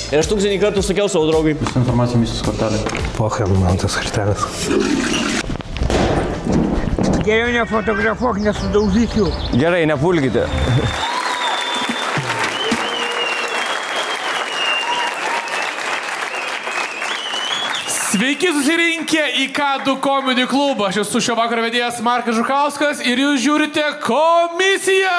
Ir aš 1000 kartų sakiau savo draugui. Visą informaciją misijos kortelė. Poham man tas kortelės. Geriau nefotografuok, nesudaužyk jų. Gerai, nepulkite. Sveiki susirinkę į K2 Comedy klubą. Aš esu šio vakaro vedėjas Markas Žukauskas ir jūs žiūrite Komisiją.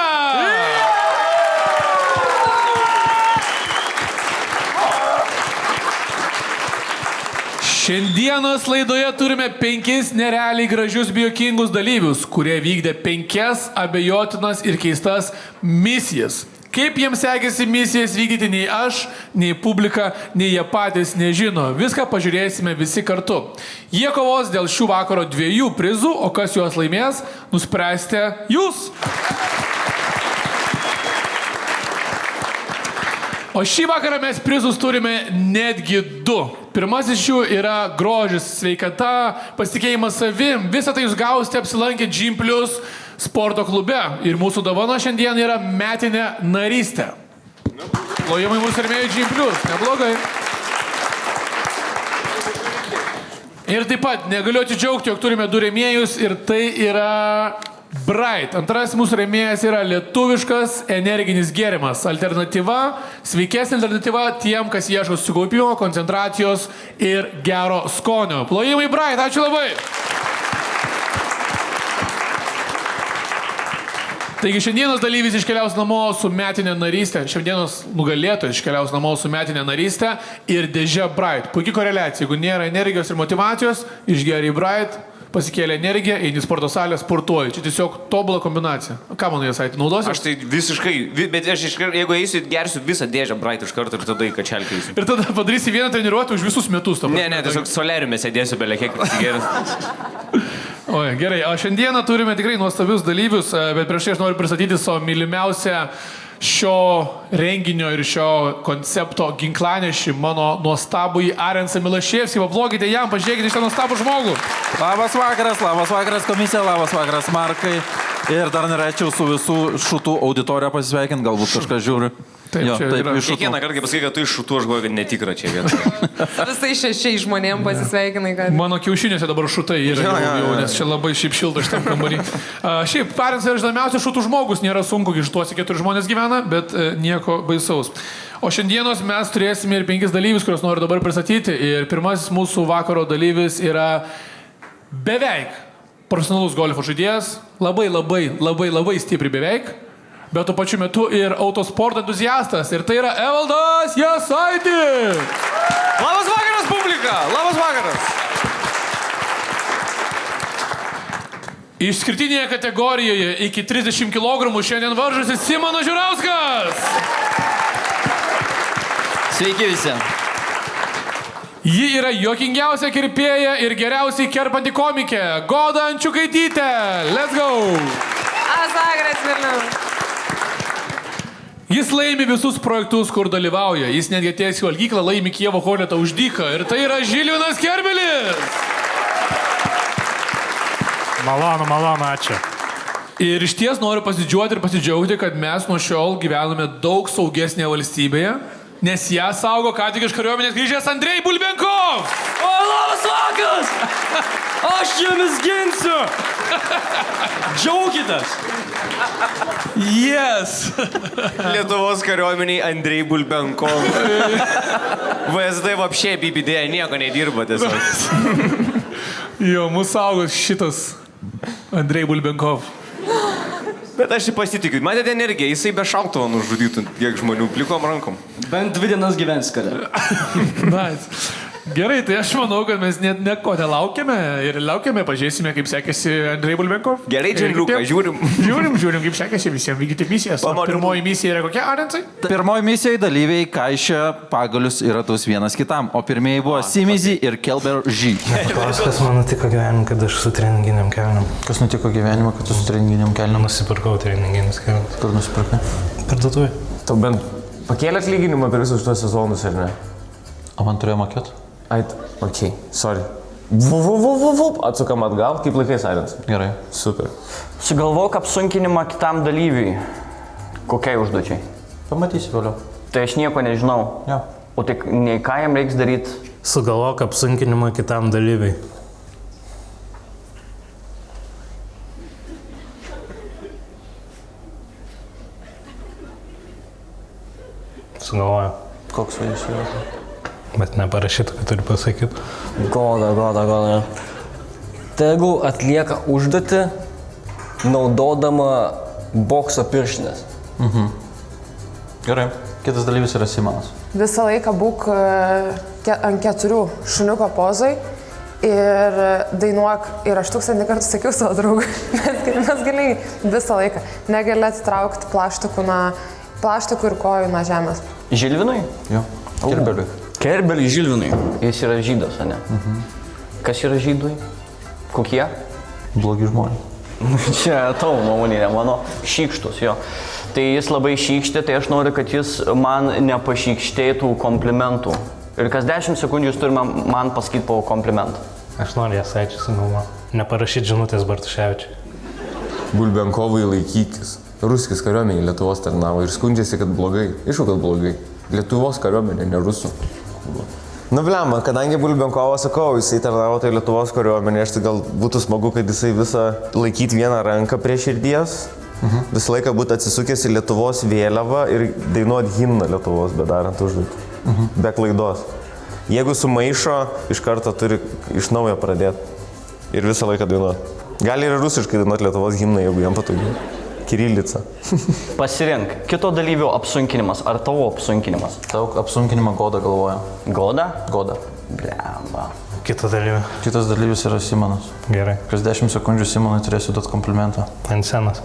Šiandienos laidoje turime 5 nerealiai gražius bei juokingus dalyvius, kurie vykdė 5 abejotinas ir keistas misijas. Kaip jiems sekėsi misijas vykdyti, nei aš, nei publika, nei jie patys nežino. Viską pažiūrėsime visi kartu. Jie kovos dėl šių vakaro 2 prizų, o kas juos laimės, nuspręsite jūs. O šį vakarą mes prizus turime netgi 2. Pirmasis šių yra grožis, sveikata, pasitikėjimas savim. Visą tai jūs gausite apsilankę Gym Plus sporto klube. Ir mūsų dovana šiandien yra metinė narystė. Plojimai mūsų rėmėjų Gym Plus. Neblogai. Ir taip pat negaliu atsidžiaugti, jog turime 2 rėmėjus ir tai yra Bright. Antrasis mūsų rėmėjas yra lietuviškas energinis gėrimas. Alternatyva, sveikesnė alternatyva tiem, kas ieško sukaupimo, koncentracijos ir gero skonio. Plojimai Bright, ačiū labai. Taigi šiandienos dalyvis iškeliaus namo su metinė narystė. Šiandienos nugalėtojas iškeliaus namo su metinė narystė ir dėžė Bright. Puikiai koreliacija. Jeigu nėra energijos ir motyvacijos, išgeri Bright. Pasikėlė energiją, eini į sporto salę, sportuoji. Čia tiesiog tobula kombinacija. Ką manai, Jasaitį, naudosi? Aš tai visiškai, bet aš jeigu eisiu, gersiu visą dėžę Bright iš karto ir tada į kačelkę eisiu. Ir tada padarysi vieną treniruotę už visus metus. Ne, tiesiog soleriume sėdėsiu belekiek pasigeris. Oi, gerai, o šiandieną turime tikrai nuostabius dalyvius, bet prieš tai aš noriu pristatyti savo mylimiausią šio renginio ir šio koncepto ginklanešį, mano nuostabųjį Arensą Milaševskį. Paplokite jam, pažiūrėkite šitą nuostabų žmogų. Labas vakaras komisija, labas vakaras Markai. Ir dar norėčiau su visų šutų auditorija pasisveikinti, galbūt kažkas žiūri. Taip, jo, taip, iš šutų. Kiekvieną kartą, kai pasakai, kad tu iš šutų, aš galvoju, kad netikra čia vieta. Visai 6 žmonėm pasisveikinai, kad... Mano kiaušinėse dabar šutai yra jau, nes čia labai šiaip šilta šitam kambarį. Šiaip, Arensas yra žinamiausias šutų žmogus, nėra sunku, iš tuose 4 žmonės gyvena, bet nieko baisaus. O šiandienos mes turėsime ir 5 dalyvius, kuriuos noriu dabar pristatyti. Ir pirmasis mūsų vakaro dalyvis yra beveik profesionalus golfo žaidėjas, labai stipriai beveik, bet tuo pačiu metu ir autosporto entuziastas. Ir tai yra Evaldas Jasaitis. Labas vakaras, publika! Labas vakaras! Išskirtinėje kategorijoje iki 30 kg šiandien varžosi Simonas Žiurauskas. Sveiki visi. Ji yra juokingiausia kirpėja ir geriausiai kerpanti komikė. Goda Ančiukaitytė. Let's go! Azagras Vilnius. Jis laimi visus projektus, kur dalyvauja. Jis netgi atėjęs į valgyklą laimi Kijevo Hornetą už dyką. Ir tai yra Žilvinas Kerbelis. Malonu, ačiū. Ir iš ties noriu pasidžiuoti ir pasidžiaugti, kad mes nuo šiol gyvename daug saugesnėje valstybėje, nes ją saugo ką tik iš kariuomenės grįžęs Andrei Bulbenkov. O, labas vakaras! Aš jumis ginsiu! Džiaukitės! Yes! Lietuvos kariuomeniai Andrei Bulbenkov. VSD vapšė BBD nieko nedirba tiesiog. Jo, mūsų saugos šitas Andrei Bulbenkov. Bet aš jį pasitikiu. Matėte energiją, jisai be šautuvo nužudytų tiek žmonių plikom rankom. Bent 2 dienas gyvens kare. Nice. Gerai, tai aš manau, kad mes net neko nelaukiame ir laukiame, pažiūrėsime, kaip sekėsi Andrei Bulbenkov. Gerai, Džinliuka, žiūrim. Žiūrim, kaip sekėsi visiems vykdyti misijas. Pirmoji misija yra kokia, Arensai? Pirmoji misijai dalyviai kaišė pagalius į ratus vienas kitam, o pirmieji buvo Simizi ir Kelber Žy. Kas man nutiko gyvenime, kad aš su treninginiam kelniam. Kas nutiko gyvenime, kad tu su treninginiam kelniam? Nusipirkau treninginius kelnius. Kur nusipirkai? Parduotuvėje. Tu bent pakėlė atlyginimą per visus šitos sezonus, ar ne? O man turėjo mokėti? Ok, sorry. Atsukam atgal, kaip laikais, Arens. Gerai. Super. Sugalvok apsunkinimą kitam dalyviui. Kokiai užduočiai? Pamatysi vėliau. Tai aš nieko nežinau. Jo. O tai nei ką jam reiks daryti? Sugalvok apsunkinimą kitam dalyviui. Sugalvoju. Koks jis yra? Bet neparašytų, kad turi pasakyti. Goda. Tegu atlieka užduotį naudodama bokso pirštinės. Gerai. Kitas dalyvis yra Simonas. Visą laiką būk ant 4 šuniuko pozai ir dainuok. Ir aš 1000 kartų sakiau savo draugui, mes giliai visą laiką negali atitraukti plaštakų ir kojų nuo žemės. Žilvinui? Jo. Kerbeliui. Kerbeliui Žilvinui. Jis yra žydas, ar ne? Kas yra žydui? Kokie? Blogi žmonės. Čia tavo nuomonė, ne mano. Šykštus, jo. Tai jis labai šykštė, tai aš noriu, kad jis man nepašykštėtų komplimentų. Ir kas 10 sekundžių jūs turi man pasakyti po komplimentą. Aš noriu jas aičiai sugalvo. Neparašyti žinutės Bartuševičiui. Bulbenkovai laikykis. Ruskis kariuomenė Lietuvos tarnavo ir skundžiasi, kad blogai. Aišku, kad blogai. Lietuvos kariuomenė, ne rusų. Nu, blemba, kadangi Bulbenkovas, sakau, jisai tarnavo tai Lietuvos kariuomenė, aš tai gal būtų smagu, kad jisai visą laikyti vieną ranką prie širdies, visą laiką būtų atsisukęs į Lietuvos vėliavą ir dainuot himną Lietuvos, bet darant užduotį. Be klaidos. Jeigu sumaišo, iš karto turi iš naujo pradėti ir visą laiką dainuoti. Gali ir rusiškai dainuoti Lietuvos himną, jeigu jam patogiai. Kirilica. Pasirink. Kito dalyvio apsunkinimas. Ar tavo apsunkinimas? Tau apsunkinimą Goda galvoja. Goda? Goda. Blemba. Kitą dalyvį. Kitas dalyvis yra Simonas. Gerai. Kas 10 sekundžių Simonui turėsiu duoti komplimentą. Ant scenos.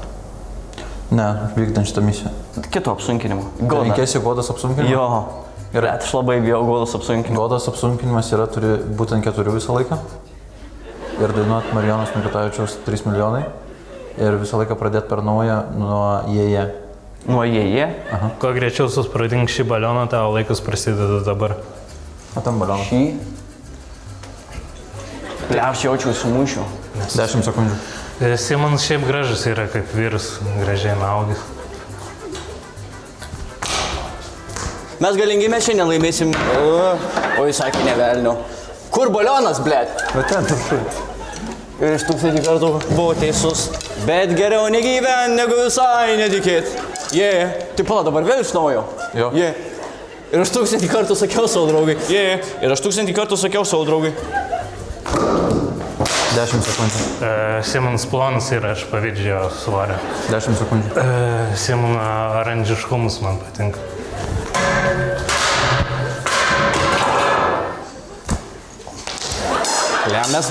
Ne, vykdant šitą misiją. Kito apsunkinimo. Goda. Linkėsi Godas apsunkinimą? Jo. Gerai. Bet aš labai bijau Godas apsunkinimo. Godas apsunkinimas yra, turi būti ant 4 visą laiką. Ir dainuoti Marijonos Mikutavičiaus 3 milijonai. Ir visą laiką pradėti per naują nuo jėje. Nuo jėje? Kuo greičiau susprogdink šį balioną, tavo laikas prasideda dabar. O tam balionas. Šį? Aš jaučiu sumušiu. 10 sekundžių. Simonas šiaip gražus yra kaip vyras, gražiai naugis. Mes galingi, mes šiandien laimėsim. O jis sakė, ne velnio. Kur balionas, blėt? Bet ten viršui. Ir iš 1000 kartų buvau teisus. Bet geriau negyvent, negu visai netikėt. Tai pala, dabar vėl iš naujo. Jo. Ir aš 1000 kartų sakiau savo draugai. Ir aš 1000 kartų sakiau savo draugai. 10 sekundžių. Simonas plonas ir aš pavydžiu jo svorio. 10 sekundžių. Simono oranžiškumus man patinka. Mes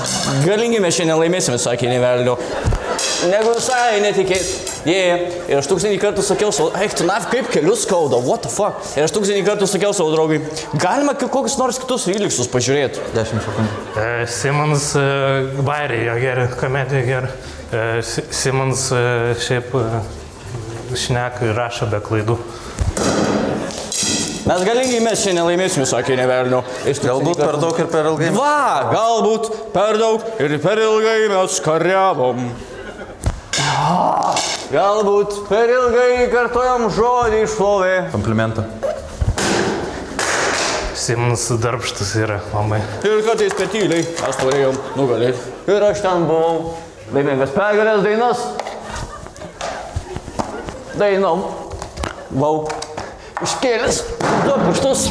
galingi, mes šiandien laimėsim, sakė, ne velnio. Negu visai netikėt. Ir aš 1000 kartų sakiau savo, eik tu naf, kaip kelius skauda, what the fuck. Ir aš 1000 kartų sakiau savo draugai, galima kokius nors kitus Reliksus pažiūrėti. 10 sekundžių. Simonas bairiai jo geri, komedija geri. Simonas šiaip šneka ir rašo be klaidų. Mes galingi, mes šiandien laimėsim, sakė, ne velnio. Galbūt per daug ir per ilgai. Va, galbūt per daug ir per ilgai mes kariavom. Galbūt per ilgai kartojam žodį šlovė. Komplimentą. Simonas darbštus yra labai. Ir kartais per tyliai mes turėjom nugalėti. Ir aš ten buvau laimingas pergalės dainas. Dainom. Buvau iškėlęs du pirštus.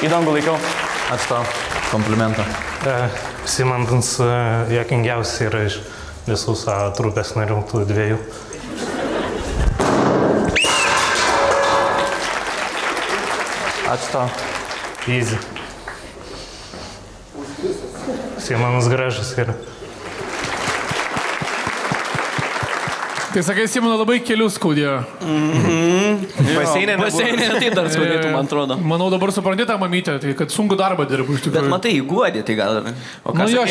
Į dangų laikiau. Ačiū tau. Komplimentą. Simonas juokingiausias yra iš visų savo trupės narių, tų 2. Ačiū tau. Easy. Simonas gražus yra. Tai sakai, Simona labai kelius skaudėjo. Baseinė tai dar skaudėtų, man atrodo. Manau, dabar supranti tą mamytę, tai kad sunku darbą dirbu iš tikrųjų. Bet matai, įguodė, tai gal... O ką nėra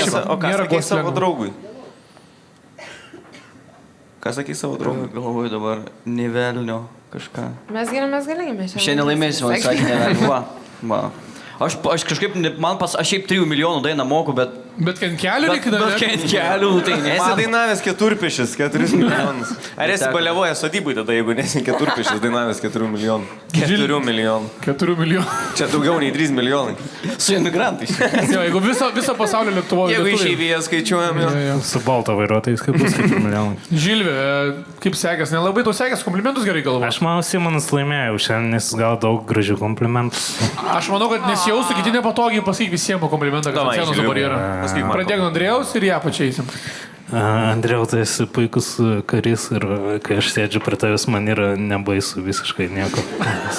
sakei savo lengva. draugui? Ką sakei savo draugui? Galvoju dabar, ne velnio kažką. Mes galingi. Šiandien laimėsim, man sakė, ne velnio. Va. Aš kažkaip, aš šiaip 3 milijonų dainą moku, bet Bet ant kelių reikia Bet kai ant kelių, tai Esi ne. dainavęs 4 4 milijonus. Ar esi baliavoja sodybai tada, jeigu nesi 4 dainavęs 4 milijonų? 4 milijonų. 4 milijonų. Čia daugiau nei 3 milijonai. Su emigrantais. Jo, jeigu viso pasaulio Lietuvoje. Jeigu išeivyje skaičiuojam, jo. Su balto vairuotojais, kaip bus 4 milijonai. Žilvė, kaip sekės? Nelabai tau sekės, komplimentus gerai galvoju. Aš manau, Simonas laimėjo šiandien, nes gal daug gražių komplimentų. Aš manau, kad nesijaustų kiti nepatogiai, pasakyk visiems po komplimentą, kad Davai, atsienos Žilvė. dabar yra. Pasakyk man. Pradėk nuo Andrėjaus ir ją pačiaisim. Andriau, tu esi puikus karys ir kai aš sėdžiu prie tavęs, man yra nebaisu visiškai nieko.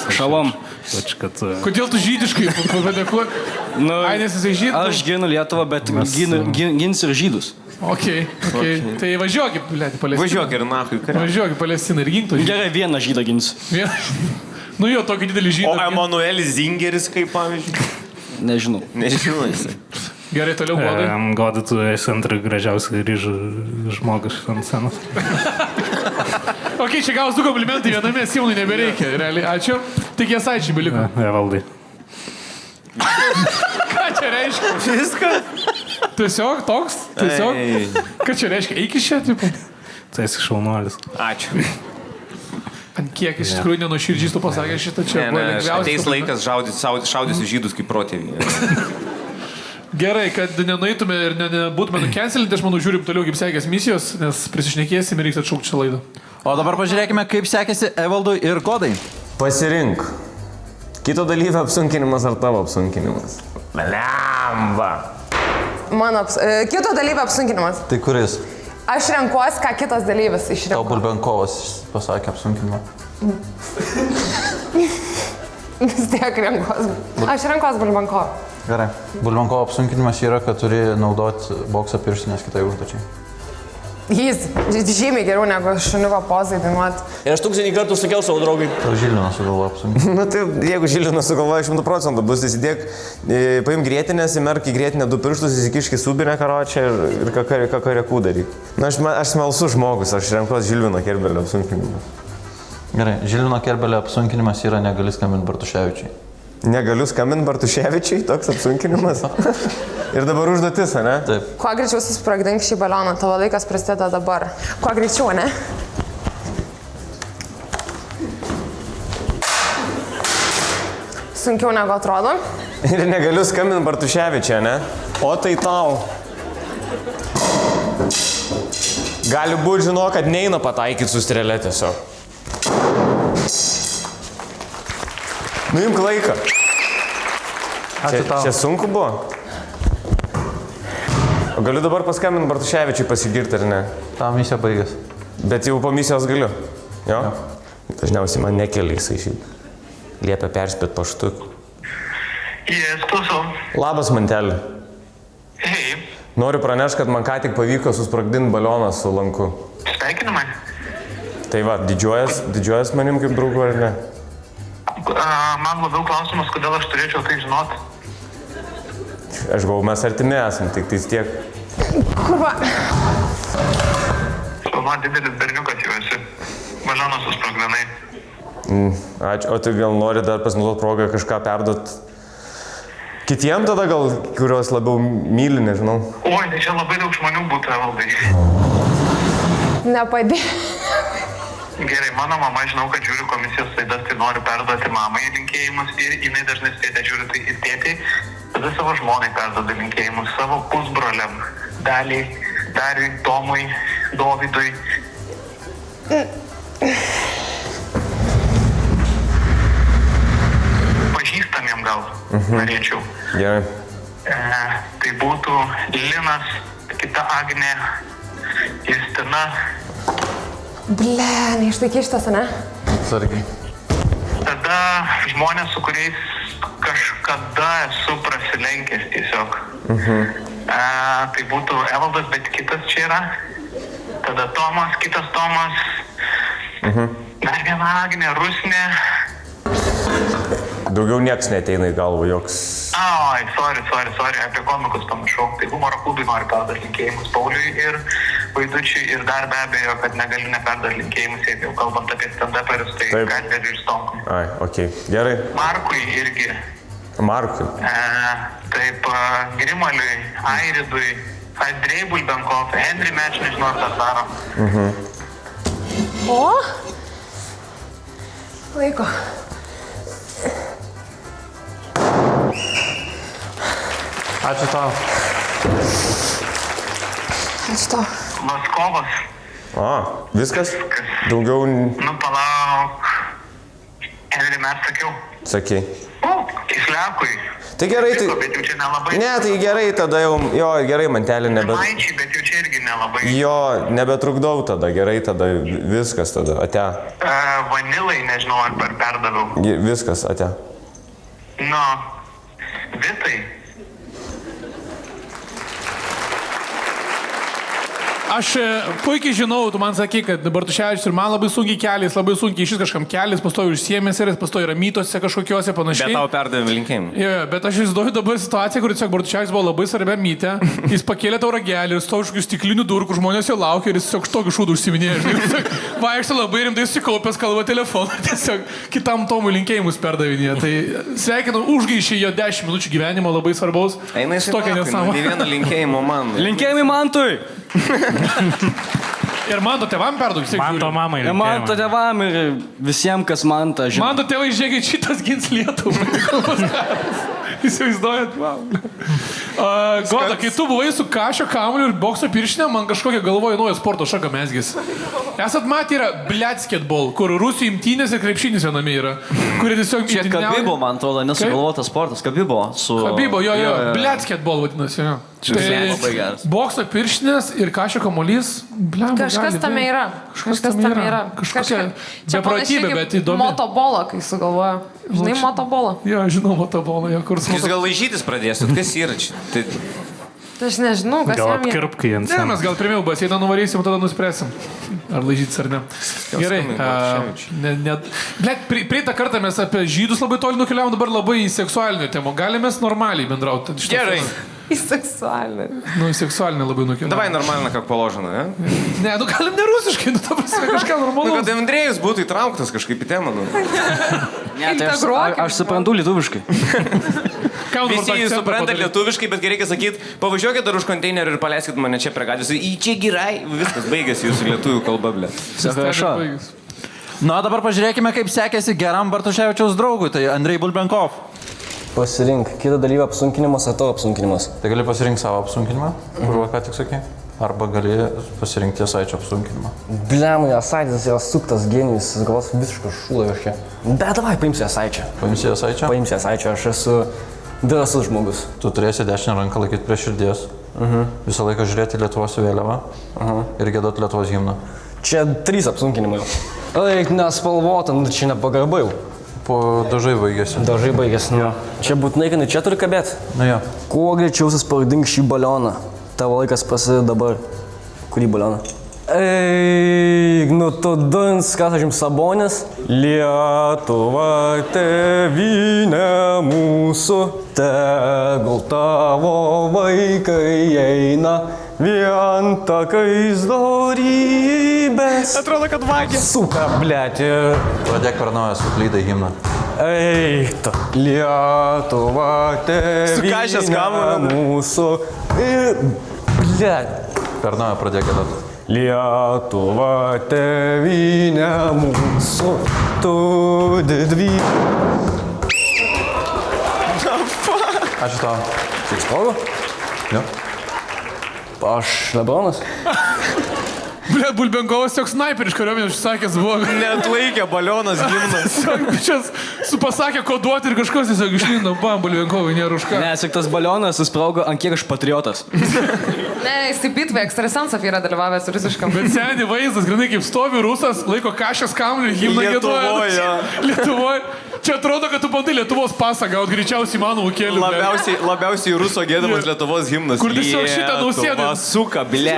Šalom. Ačiū, kad... Kodėl tu žydiškai padėkuoji? Nu, Ai, nes jisai žydų? aš ginu Lietuvą, bet gins ir žydus. Ok. Tai važiuokit, blėti, Palestiną. Važiuok ir nahui. Važiuokit, Palestiną ir ginktų. Gerai, vieną žydą gins. Nu jo, tokį didelį O žydą. Emanuelis Zingeris, kaip pavyzdžiui? Nežinau. Nežinau jisai. Gerai, toliau godai. Godai, tu esi antrai gražiausiai ryžų žmogus ant scenos. Ok, čia gavus 2 komplimentai viename, Simonai nebereikia. Realiai, ačiū. Tik Jasaičiai beliko. Evaldai. Ką čia reiškia? Viskas. Tiesiog toks? Tiesiog? Ką čia reiškia? Eik iš čia, tipo. Tu esi šaunuolis. Ačiū. Ant kiek iš tikrųjų nenuširdžiai tu pasakė šitą čia. buvo lengviausia. Ateis laikas šaudysiu žydus kaip protėvį. Gerai, kad nenueitume ir nebūtume nukencelinti, aš manau, žiūrim toliau, kaip sekės misijos, nes prisišnekėsim ir reiks atšaukti šią laidą. O dabar pažiūrėkime, kaip sekėsi Evaldui ir Godai. Pasirink. Kito dalyvio apsunkinimas ar tavo apsunkinimas? Lemba. Kito dalyvio apsunkinimas. Tai kuris? Aš renkuosi, ką kitas dalyvis Tau išrinko. Bulbenkovas pasakė apsunkinimą. Vis tiek renkuosi. Aš renkuosi Bulbanko. Gerai. Bulbenkovo apsunkinimas yra, kad turi naudoti bokso pirštinės kitai užduočiai. Jis žymiai geriau negu šuniuko pozai dainuoti. Ir aš 1000 kartų sakiau savo draugui. Tau Žilinas sugalvojo apsunkinimą. Nu tai jeigu Žilinas sugalvoja 100% bus, įsidėk, paim grėtinės, įmerk į grėtinę 2 pirštus, įsikiški subinę karočią ir kakarekų daryk. Na, aš smalsus žmogus, aš renkuosi Žilvino Kerbelio apsunkinimą. Gerai, Žilino Kerbelio apsunkinimas yra negali skambinti Bartuševičiui. Negaliu skambinti Bartuševičiui, toks apsunkinimas. Ir dabar užduotis, ne? Taip. Kuo greičiau susprogdink šį balioną, tavo laikas prasideda dabar. Kuo greičiau, ne? Sunkiau negu atrodo. Ir negaliu skambinti Bartuševičiui, ne? O tai tau. Gali būti, žinau, kad neina pataikyti su strėlė tiesiog. Nuimk laiką. Ačiū tau. Čia sunku buvo? O galiu dabar paskambinti Bartuševičiui pasigirti, ar ne? Tavo misija baigės. Bet jau po misijos galiu. Jo? Dažniausiai man nekelia jisai šiaip. Liepia perspėti paštu. Yes, klausau. Labas, mantelį. Hei, Noriu pranešti, kad man ką tik pavyko susprogdinti balioną su lanku. sveikinimai. Tai va, didžiuojas manim kaip draugu, ar ne? Man labiau klausimas, kodėl aš turėčiau tai žinoti. Aš galvoju, mes artimi esam, tik tais tiek. Kurva. Šalma didelis berniukas jau esi. Mažaną susprogdinai. Ačiū. O tai gal nori dar pasinaudoti progą kažką perduoti kitiem tada gal, kuriuos labiau myli, nežinau. Oi, tai čia labai daug žmonių būtų, Evaldai. Nepadė. Gerai, mano mama, žinau, kad žiūri komisijos laidas, tai noriu perduoti mamai linkėjimus ir jinai dažnai tėtė žiūri tai ir tėtei. Tada savo žmonai perduoda linkėjimus, savo pusbroliam, Daliai, Dariui, Tomui, Dovydui. Pažįstamiem gal norėčiau. Gerai. Tai būtų Linas, kita Agnė, Justina. Ble, neišlaiky šitas, ne? Sargiai. Tada žmonės, su kuriais kažkada esu prasilenkęs tiesiog. Tai būtų Evaldas, bet kitas čia yra. Tada Tomas, kitas Tomas. Dar viena Agnė, Rusnė. Daugiau nieks neteina į galvą, joks. Ai, sorry, apie komikus pamiršau. Tai humoro klubui noriu perduoti linkėjimus Pauliui ir Vaidučiui ir dar be abejo, kad negaliu neperduoti linkėjimus, jeigu jau kalbant apie stand-uperius, tai Taip. Gatveliui ir Stonkui. Ai, okei. Gerai. Markui irgi Markui. Taip, Grimaliui, Airidui, Andrei Bulbenkov, Henry Meč, nežinau, ar dar daro. O? Laiko. Ačiū tau. Ačiū tau. Vaskovas. Viskas? Daugiau Nu, palauk. Henry Meč sakiau. sakei. Kisliakui. Tai gerai, tai... Bet jau čia nelabai. Ne, tai gerai, tada jau... Jo, gerai, mantelė nebe... Maičiai, bet jau čia irgi nelabai. Jo, nebetrukdau tada, gerai, tada viskas tada, ate. Vanilai, nežinau, ar perdaviau. Viskas, ate. Nu, Vitai. Aš puikiai žinau, tu man sakai, kad Bartuševičius ir man labai sunkiai kelias, labai sunkiai šis kažkam kelias, pastoju užsiemęs ir pastoju ramytose kažkokiuose panašiai. Bet tau perdavėm linkėjimą. Jo, bet aš įsivaizduoju dabar situaciją, kur tiesiog Bartuševičius buvo labai svarbia mytė, jis pakėlė tau ragelį ir stovi kažkokių stiklinių durų, kur žmonės jo laukia ir jis tiesiog tokį šūdų užsiminėja. Vaikšto labai rimtai susikaupęs, kalba telefoną, tiesiog kitam Tomui linkėjimus perdavinėje. Tai sveikinu, užgaišė jo 10 minučių gyvenimo labai svarbaus. Eina iš tokia nesąmonė. Ne vieno linkėjimo man. Linkėjimai Mantui. Ir Manto tėvam perduok, vis tiek. Manto mamai. Ir Manto tėvam ir visiems, kas Mantą žino. Manto tėvai, žiūrėkit, šitas gins Lietuvą. Įsivaizduojat, wow. Goda, kai tu buvai su Kašio kamuliu ir bokso pirštinė, man kažkokia galvoja nauja sporto šaka mesgis. Esat matę yra bletsketbol, kur rusų imtynės ir krepšinis viename yra. Kurie tiesiog... Čia Kabibo, man atrodo, nesugalvotas sportas. Kabibo su... Kabibo, jo, bletsketbol vadinasi, jo. Tai bokso pirštinės ir Kašio kamuolys, blem. Kažkas tame yra. Kažkas tame yra. Kažkokia beprotybė, bet įdomi. Motobolą, kai sugalvoja. Žinai, motobolą. Jo, žinau motobolą, jo, kur Jūs gal laižytis pradėsit, kas yra čia? Tai... Aš nežinau, kas Gal jam yra. apkirpkai ant Ne, savęs. mes gal pirmiau baseiną nuvarysim, tada nuspręsim. Ar laižytis ar ne. Gerai. Net prieitą kartą mes apie žydus labai toli nukeliavom, dabar labai į seksualinę temą. Galime mes normaliai bendrauti. Gerai. Į seksualinę. Nu, į seksualinę labai nukeliavom. Davai normalna, как положено, ne? Ne, nu galim ne rusiškai, nu ta prasme kažką Nu, normalaus. kad Andrėjus būtų įtrauktas kažkaip į temą, nu. Ne, tai aš suprantu lietuviškai. Visi jūs suprantate lietuviškai, bet reikia sakyti, pavažiuokit dar už konteinerį ir paleiskit mane čia prie gatvės. Į čia gerai, viskas baigėsi jūsų lietuvių kalba, ble. Na, dabar pažiūrėkime, kaip sekėsi geram Bartuševičiaus draugui, tai Andrei Bulbenkov. Pasirink, kitą dalyvą apsunkinimas ar tavo apsunkinimas. Tai gali pasirinkti savo apsunkinimą, kuriuo ką tik sakė, arba gali pasirinkti Jasaičio apsunkinimą. Blem, Jasaitis yra suktas genijus, jis galvos visiškas šūdas čia. Bet davai, paimsiu Jasaičio. Paimsi Jasaičio? Paimsiu Jasaičio, aš esu drąsus žmogus. Tu turėsi dešinę ranką laikyti prie širdies, visą laiką žiūrėti Lietuvos vėliavą ir giedoti Lietuvos himną. Čia 3 apsunkinimai. Eik, nespalvota, nu čia nepagarbai jau. Po dažai baigėsi. Dažai baigėsi, nu. Čia būtinai, kad čia turi kabėti. Na jo. Kuo greičiau suspaudink šį balioną. Tavo laikas prasideda dabar. Kurį balioną? Eik, nu tu duns, kas aš jums Sabonis? Lietuva tėvynė mūsų, tegul tavo vaikai eina vien takais dorybės. Atrodo, kad vagė. Suka, blėti. Pradėk per naują suklydai himną. Eik, tu. Lietuva Sukažęs tėvynė kamuolį. mūsų. Ir, blėti. Per naują pradėk giedoti. Lietuva tėvynė mūsų, tu didvy. Ačiū tau. Tik sprogo? Jo. Aš Lebronas. Ble, Bulbenkovas toks sniperis kariuomenės užsakęs buvo. Net laikė balionas gimnas. Tiesiog bičias supasakė koduoti ir kažkas tiesiog išlindo, bam, Bulbenkovai, nėra už ką. Ne, tik tas balionas susprogo, ant kiek aš patriotas. Ne, jis į bitvę ekstrasensą yra dalyvavęs rusiškam. Bet seniai vaizdas, grinai kaip stovi rusas, laiko Kašės kamuolį, himną Lietuvoje. Lietuvoje. Čia atrodo, kad tu bandai Lietuvos pasą gauti greičiausiai įmanomų kelių. Labiausiai ruso gėdamas Lietuvos himnas. Kur tiesiog šitą Nausėdą- Lietuva suka, ble.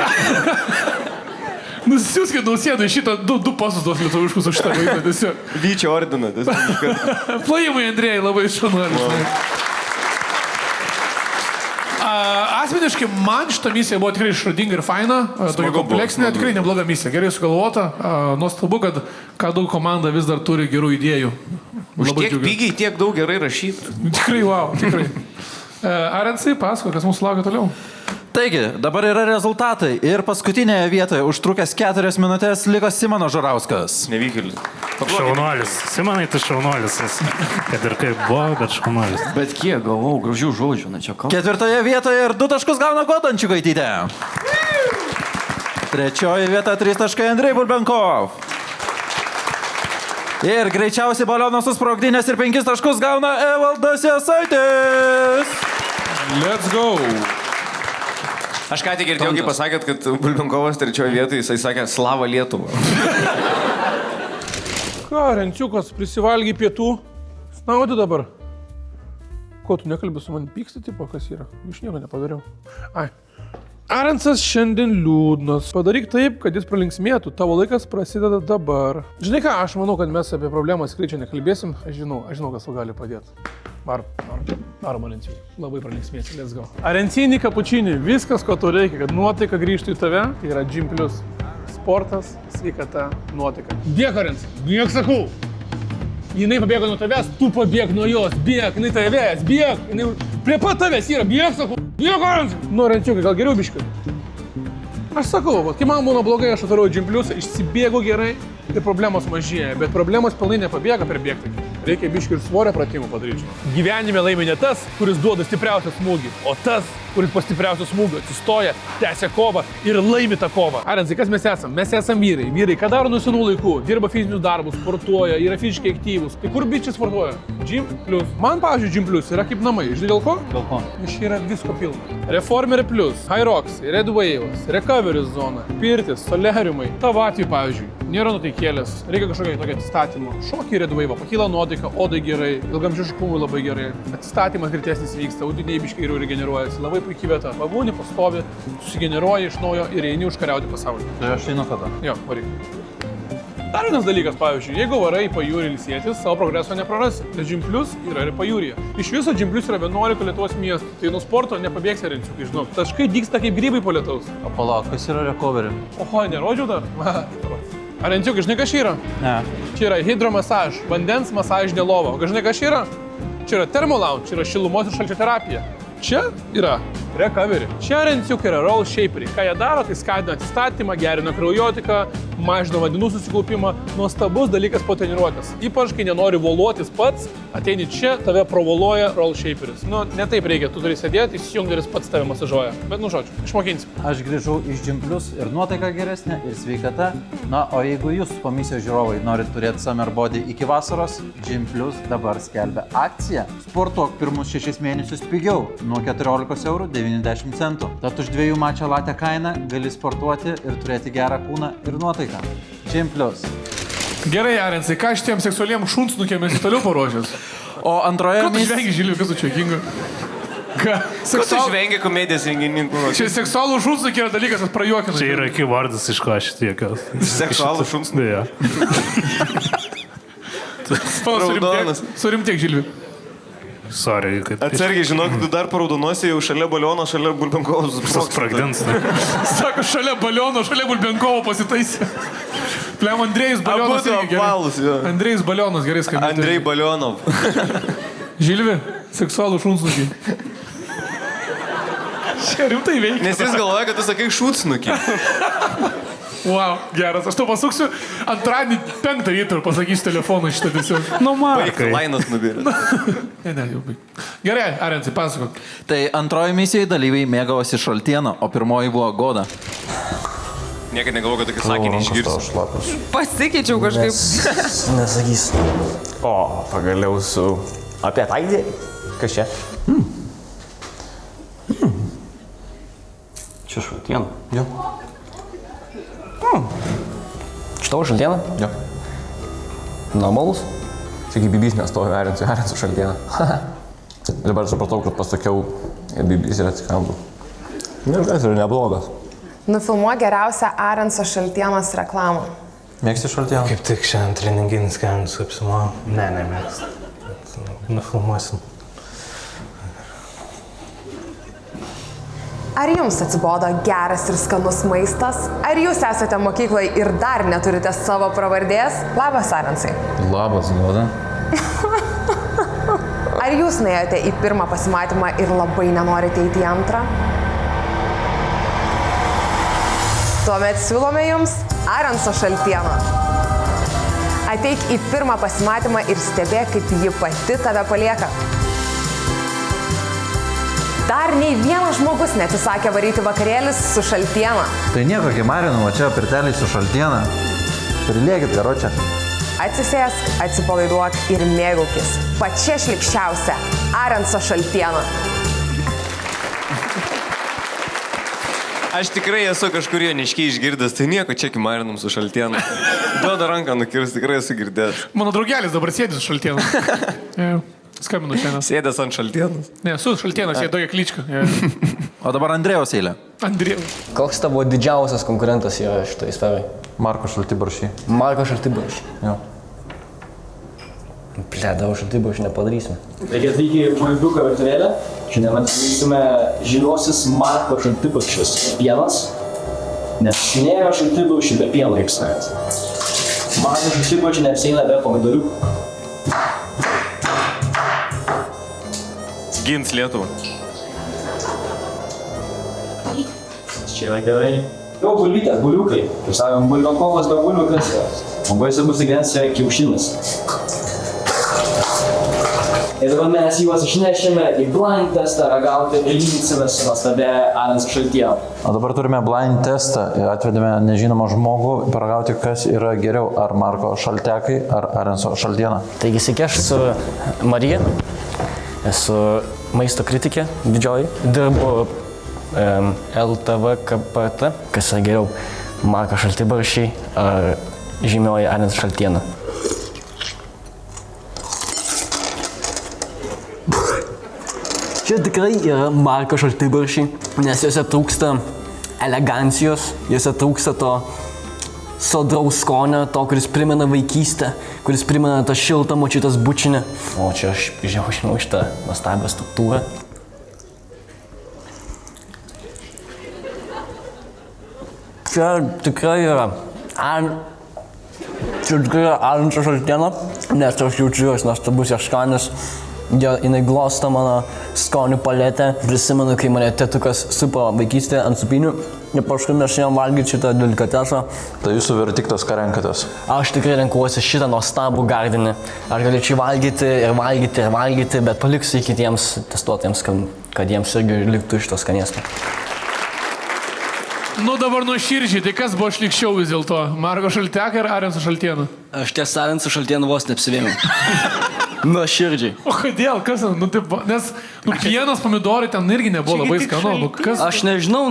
Nusiųskit Nausėdai šitą du pasus duos lietuviškus už šitą vaizdą tiesiog. Vyčio ordiną. Plojimai, Andrėjai, labai šanuolis. Asmeniškai man šitą misiją buvo tikrai išradinga ir faina, tokia kompleksinė, tikrai nebloga misija, gerai sugalvota, nuostabu, kad daug komanda vis dar turi gerų idėjų. Už tiek pigiai, tiek daug gerai rašytų. Tikrai, wow, tikrai. Arensai, pasako, kas mūsų laukia toliau. Taigi, dabar yra rezultatai ir paskutinėje vietoje užtrukęs 4 minutės liko Simonas Žurauskas. Nevykėlis. Šaunuolis. Simonai, tu šaunuolis. Kad ir kaip buvo, bet šaunuolis. Bet kiek gavau gražių žodžių, na čia ką. 4 vietoje ir 2 taškus gauna Goda Ančiukaitytė. 3 vieta 3 taškai Andrei Bulbenkov. Ir greičiausiai balionas susprogdinės ir 5 taškus gauna Evaldas Jasaitis. Let's go. Aš ką tik girdėjau, kaip pasakėt, kad Bulbenkovas 3 vietoje, jisai sakė Slava Lietuva. Ką, Renciukas, prisivalgiai pietų? Snaudi dabar. Ko, tu nekalbi su man pyksti, tipo, kas yra? Iš nieko nepadariau. Ai. Arensas šiandien liūdnas. Padaryk taip, kad jis pralinksmėtų. Tavo laikas prasideda dabar. Žinai ką, aš manau, kad mes apie problemą tikrai čia nekalbėsim. Aš žinau, kas tau gali padėti. Varom, Arencijai. Labai pralinksmėsi, let's go. Arencijai, kapučinį, viskas, ko tau reikia, kad nuotaika grįžtų į tave, tai yra Gym Plus. Sportas, sveikata, nuotaika. Bėk, Arencijai, bėk, sakau. Jinai pabėgo nuo tavęs, tu pabėg nuo jos, bėk, jinai tavęs, bėk, jinai prie pat tavęs yra, bėk, sakau, bėk, Arencijai. Nu, Arencijai, gal geriau biškai? Aš sakau, kai man būna blogai, aš atvarau Gym Plus, išsibėgu gerai ir problemos mažėja, bet problemos pilnai nepabėga per bėgti. Reikia biškį ir svorio pratimų padaryti. Gyvenime laimi ne tas, kuris duoda stipriausią smūgį, o tas, kuris po stipriausio smūgio atsistoja, tęsia kovą ir laimi tą kovą. Arensai, kas mes esam? Mes esam vyrai. Vyrai, ką daro nuo senų laikų? Dirba fizinius darbus, sportuoja, yra fiziškai aktyvūs. Tai kur bičiai sportuoja? Gym Plus. Man, pavyzdžiui, Gym Plus yra kaip namai. Žinai dėl ko? Dėl ko? Iš yra visko pilna. Reformer Plus, High Rocks, Red Waves, Recovery zona, pirtis, solariumai. Tavo atveju, pavyzdžiui, nėra nuteikėlės, reikia kažkokio tokio atsistatymo. Šokį Red Wave, pakyla nuotaika, odai gerai, ilgamžiškumui labai gerai. Atsistatymas greitesnis vyksta, audiniai biškai ir regeneruojasi. Labai puikiai vieta. Pabūni, pastovi, susigeneruoji iš naujo ir eini užkariauti pasaulį. Tai aš einu kada? Jo, varyk. Dar vienas dalykas, pavyzdžiui, jeigu varai į pajūrį ilsėtis, savo progreso neprarasi. Nes Gym Plus yra ir pajūryje. Iš viso Gym Plus yra 11 Lietuvos miestų. Tai nuo sporto nepabėgsi, Renciukai, žinau. Taškai dygsta kaip grybai po lietaus. O palauk, kas yra Recovery? Oho, nerodžiau dar? Ar Renciukai, žinai, kas čia yra? Ne. Čia yra hidromasaž, vandens masažinė lova. O žinai, kas čia yra? Čia yra thermolounge, čia yra šilumos ir šalčio terapija. Čia yra Recovery. Čia Renciukai yra Roll Shaperiai. Ką jie daro, tai skatina atsistatymą, gerina kraujotaką, mažina vandenų susikaupimą. Nuostabus dalykas po treniruotės. Ypač, kai nenori voluotis pats, ateini čia, tave provoluoja Roll Shaperis. Nu, ne taip reikia, tu turi sėdėti, įsijungdaris pats tave masažuoja. Bet, nu, žodžiu, išmokinsim. Aš grįžau iš Gym Plus ir nuotaika geresnė, ir sveikata. Na, o jeigu jūs, komisijos žiūrovai, norit turėti Summer Body iki vasaros, Gym Plus dabar skelbia akciją. Sportuok pirmus 6 mėnesius pigiau, nuo 14,90 €. Tad už 2 mačo latę kainą gali sportuoti ir turėti gerą kūną ir nuotaiką. Gym Plus. Gerai, Arensai, ką šitiem seksualiem šunsnukėm esi toliau paruošęs? O antroje Ko tu žvengi, Žiliu, kas tu čia kinga? Ką? Ko tu žvengi komedijos rengininkų? Čia seksualų šunsnukė yra dalykas, kas prajuokina. Čia yra keywordas iš ko aš tiekiau. Seksualų šunsnukė. Ja. Surimtiek, Žiliu. Sorry, kad... Atsargiai, žinok, tu dar paraudonuosi jau šalia baliono, šalia Bulbenkovos. Sprogdins. Sako, šalia baliono, šalia Bulbenkovo pasitaisė. Plem, Andrėjus Balionas. Abudu apvalus, jo. Andrėjus Balionas, gerai skambėjo. Andrei Balionov. Žilvi, seksualų šunsnukį. Čia rimtai veikia. Nes jis galvoja, kad tu sakai šunsnukį. Wow, geras. Aš to pasuksiu antradienį 5 ryto ir pasakysiu telefoną šitą tiesiog. Nu, Markai. Lainas nubėrė. Ne, jau baig. Gerai, Arensai, pasakok. Tai antroji misijai dalyviai mėgavosi šaltieną, o pirmoji buvo Goda. Niekad negalvoju, kad tokį sakinį išgirsiu. Pasikeičiau kažkaip. Nesakys. O, pagaliau su... Apie tą idėją? Kas čia? Čia šaltiena. Jo. Šitavo šaltieną? Jo. Normalus? Čia kaip bibys nestovi Arensų šaltieną. Dabar supratau, kad pasakiau ir bibys ir atsikambu. Nes yra neblogas. Nufilmuok geriausią Arenso šaltienos reklamą. Mėgsti šaltieną? Kaip tik šiandien treninginis kelias apsimojo. Ne, nemėgstu. Nufilmuosim. Ar jums atsibodo geras ir skanus maistas? Ar jūs esate mokykloje ir dar neturite savo pravardės? Labas, Arensai. Labas, Goda. Ar jūs nuėjote į pirmą pasimatymą ir labai nenorite eiti į antrą? Tuomet siūlome jums Arenso šaltieną. Ateik į pirmą pasimatymą ir stebėk, kaip ji pati tave palieka. Dar nei vienas žmogus neatsisakė varyti vakarėlis su šaltiena. Tai nieko, Kimarinu, čia pirteliai su šaltiena. Prilėkit, garočia. Atsisėsk, atsipalaiduok ir mėgaukis. Pačia šlikščiausia Arenso šaltiena. Aš tikrai esu kažkur Joniškiai išgirdęs, tai nieko, čia Kimarinam su šaltiena. Duoda ranką nukirs, tikrai esu girdėjęs. Mano draugelis dabar sėdi su šaltiena. Skambinu šiandien. Sėdės ant šaltienos. Ne, su šaltienas, jie tokia klička. O dabar Andrėjos eilė. Andrėjus. Koks tavo didžiausias konkurentas yra šitoje sferai? Marko Šaltibaršį. Marko Šaltibaršį. Jo. Dar Šaltibaršį nepadarysim. Reikia atvykti į žmonių virtuvėlę. Šiandien atvykstame žyliuosius Marko Šaltibarščius. Pienas. Nes nėra Šaltibarščių be pieno, kaip sakant. Marko Šaltibarščių neapsieina be pomidorių. Gins Lietuvą. Čia yra gerai. Jau bulvytės, buliukai. Kaip sakom, bulvionkovas be buliukas. Labai svarbus ingredientas yra kiaušinis. Ir dabar mes juos išnešėme į blind testą ragauti ir lyginsime su nuostabia Arenso šaltiena. O dabar turime blind testą. Atvedėme nežinomą žmogų paragauti, kas yra geriau, ar Marko Šaltekai, ar Arenso šaltiena. Taigi sveiki, aš esu Marija. Esu maisto kritikė didžioji. Dirbu LTVKPT. Kas yra geriau, Marko Šaltibarščiai ar žymioji Arenso šaltiena. Čia tikrai yra Marko Šaltibarščiai, nes juose trūksta elegancijos, juose trūksta to sodraus skonio, to, kuris primena vaikystę, kuris primena tą šiltą močiutės bučinę. O čia aš žinau šitą nuostabią struktūrą. Čia tikrai yra Arenso šaltiena, nes aš jaučiu jos nuostabus jos skonis. Jinai glosto mano skonių paletę. Prisimenu, kai mane tėtukas supo vaikystėje ant supinių. Ir paskui mes jam valgyti šitą delikatesą. Tai jūsų verdiktas, ką renkatės? Aš tikrai renkuosi šitą nuostabų gardinį. Aš galėčiau valgyti, bet paliksiu kitiems testuotojams, kad jiems irgi liktų iš to skanėsto. Nu dabar nuoširdžiai, tai kas buvo šlikščiau vis dėlto? Marko Šaltekai ir Arenso šaltiena? Aš tiesą Arenso šaltieną vos neapsivėmiau. Nuoširdžiai. O kodėl? Kas? Nu, taip, nes pienas, pomidorai ten irgi nebuvo labai skanu. Nu, kas? Aš nežinau,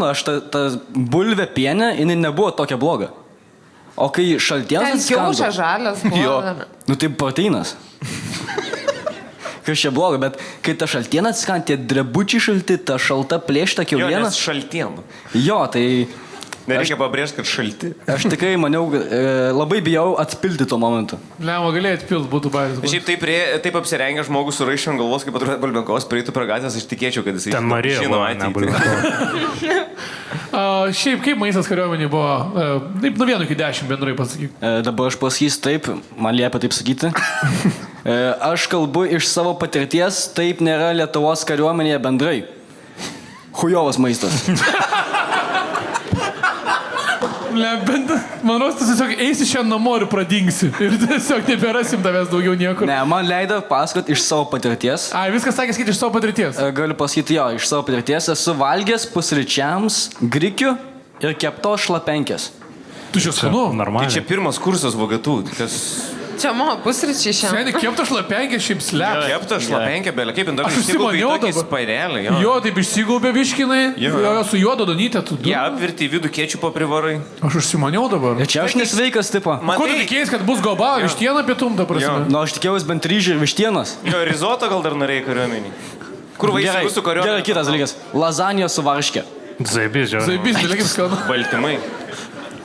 ta bulvė pienė, jinai nebuvo tokia bloga. O kai šaltienas atskando... Ten kiaušia žalias buvo. Jo, nu tai proteinas. Kas čia bloga, bet kai ta šaltiena atskando, tie drebučiai šalti, ta šalta plėšta kiauliena... Jo, nes šaltiena. Jo, tai... Nereikia pabrėžti, kad šalti. Aš tikrai maniau, labai bijau atpilti tuo momentu. Lema, galėjai atpilti, būtų bairis. Šiaip taip apsirengęs žmogus su raiščiu ant galvos, kaip atrodo Bulbenkovas, prieitų prie gatvės, aš tikėčiau, kad jisai Ten Marija buvo, ne ateitį. Šiaip kaip maistas kariuomenė buvo? Taip, nuo 1 iki 10 bendrai pasakyk. Dabar aš pasakysiu taip, man liepia taip sakyti. Aš kalbu iš savo patirties, taip nėra Lietuvos kariuomenėje bendrai. Hujovas maistas. Man rodos, tu tiesiog eisi šiandien namo ir pradingsi. Ir tiesiog neberasim tavęs daugiau niekur. Ne, man leido pasakot iš savo patirties. Ai, viskas sakė sakyti iš savo patirties. Galiu pasakyti jo, iš savo patirties. Esu valgęs pusryčiams grikių ir keptos šlapenkės. Tu čia skanu? Tai čia pirmas kursas vogatų. Čia mano pusryčiai šiandien. Seniai, kepta šlapenkė šiaip slepia. Kepta šlapenkė, belė, kaip Aš užsimaniau dabar. Jo, taip išsigaubė viškinai. Jo, su juodo donytė. Jie apvirti vidų kečupo privarai. Aš užsimaniau dabar. Ir čia aš nesveikas, tipo. Ko tu tikėjai, kad bus goba, vištiena pietum dabar? Nu, aš tikėjausi bent ryžių ir vištienos. Jo, rizoto gal dar norėjai kariuomenį. Kur vaisiai su kariuomenį? Gerai, kitas dalykas. Lazanija su varškė. Zaibys, žiūrėjau. Zaibys, bet kaip skanu. Baltymai.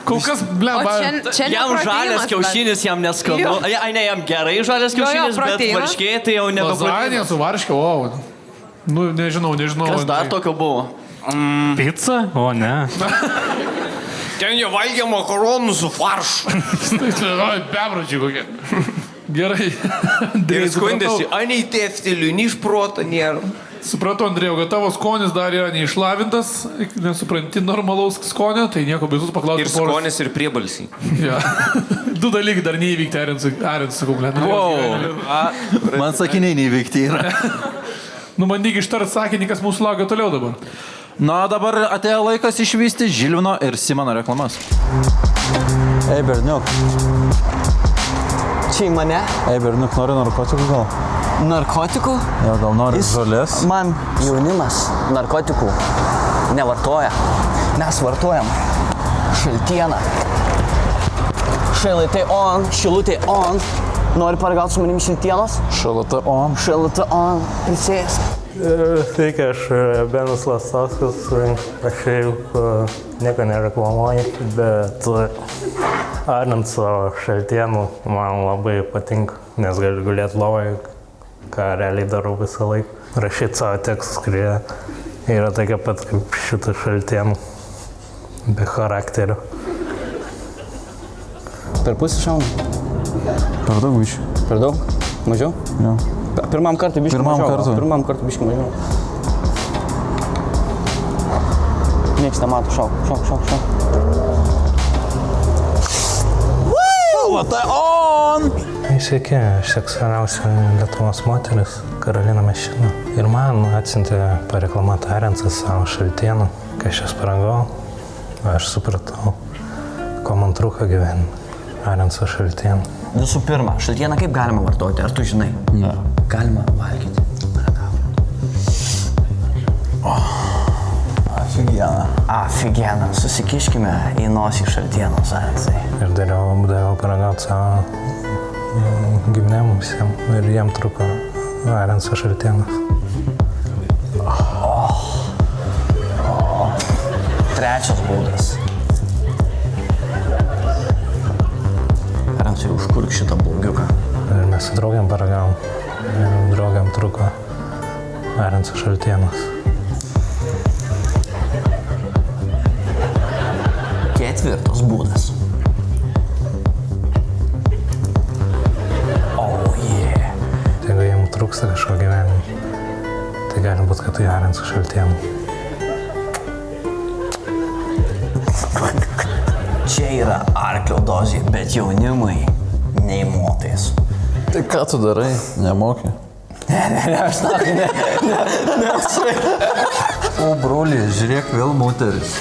Kol kas, blemba. Jam žalias kiaušinis, jam neskanu. Ai, ne, jam gerai žalias kiaušinis, bet varškė tai jau nebebūtų. Lazanija su varškė, wow. Nu, nežinau. Kas dar tokio buvo? Pica? O ne. Ten jie valgė makaronų su faršu. Bebrodžiai kokie. Gerai. Ir skundėsi, anei teftilių, nei iš proto nėra. Supratau, Andrėjau, kad tavo skonis dar yra neišlavintas, nesupranti normalaus skonio, tai nieko baisus paklausti. Ir skonis, ir priebalsiai. Ja. Du dalykai dar neįvykti, Arensui kuklėt. Man sakiniai neįveikti yra. Bandyk ištart sakinį, kas mūsų laukia toliau dabar. Na, dabar atėjo laikas išvysti Žilvino ir Simono reklamas. Ei, berniuk. Čia į mane? Ei, berniuk, nori narkotikų gal? Narkotikų? Jo, gal nori žolės? Man jaunimas narkotikų nevartoja. Mes vartojam šaltieną. Šaltai on, šilutė on. Nori paragauti su manim šaltienos? Šalata on. Šalata on. Prisėsk. Sveiki, aš Benas Lastovskis, aš jau nieko nereklamuoju, bet Arenso šaltienų man labai patinka, nes galiu gulėti lovoje, ką realiai darau visą laiką. Rašyti savo tekstus, kurie yra tokie pat kaip šitą šaltienų, be charakterio. Per pusę šaunu? Per daug biškių. Per daug? Mažiau? Jo. Pirmam kartui biškį mažiau. Pirmam kartui biškį mažiau. Niekas nemato, šauk. Šalata on! Sveiki, aš seksualiausia Lietuvos moteris, Karolina Mešina. Ir man atsiuntė pareklamuoti Arensas savo šaltienų. Kai aš jas paragau, aš supratau, ko man trūko gyvenime. Arenso šaltienų. Visų pirma, šaltieną kaip galima vartoti, ar tu žinai? Ne. Galima valgyti. Aфигенно. Susikiškime į nosį šaltienos, Arensai. Ir daviau paragauti savo giminėm visiems ir jiem truko Arenso šaltienas. Trečias būdas. Arensai, užkurk šitą blogiuką. Ir mes su draugiam paragavom. Ir draugiam truko Arenso šaltienas. Ketvirtas būdas. Jeigu jiem trūksta kažko gyvenime, tai gali būti, kad tai Arenso šaltienų. Čia yra arklio dozė, bet jaunimui nei motais. Tai ką tu darai? Nemoki? Aš O, broli, žiūrėk, vėl moteris.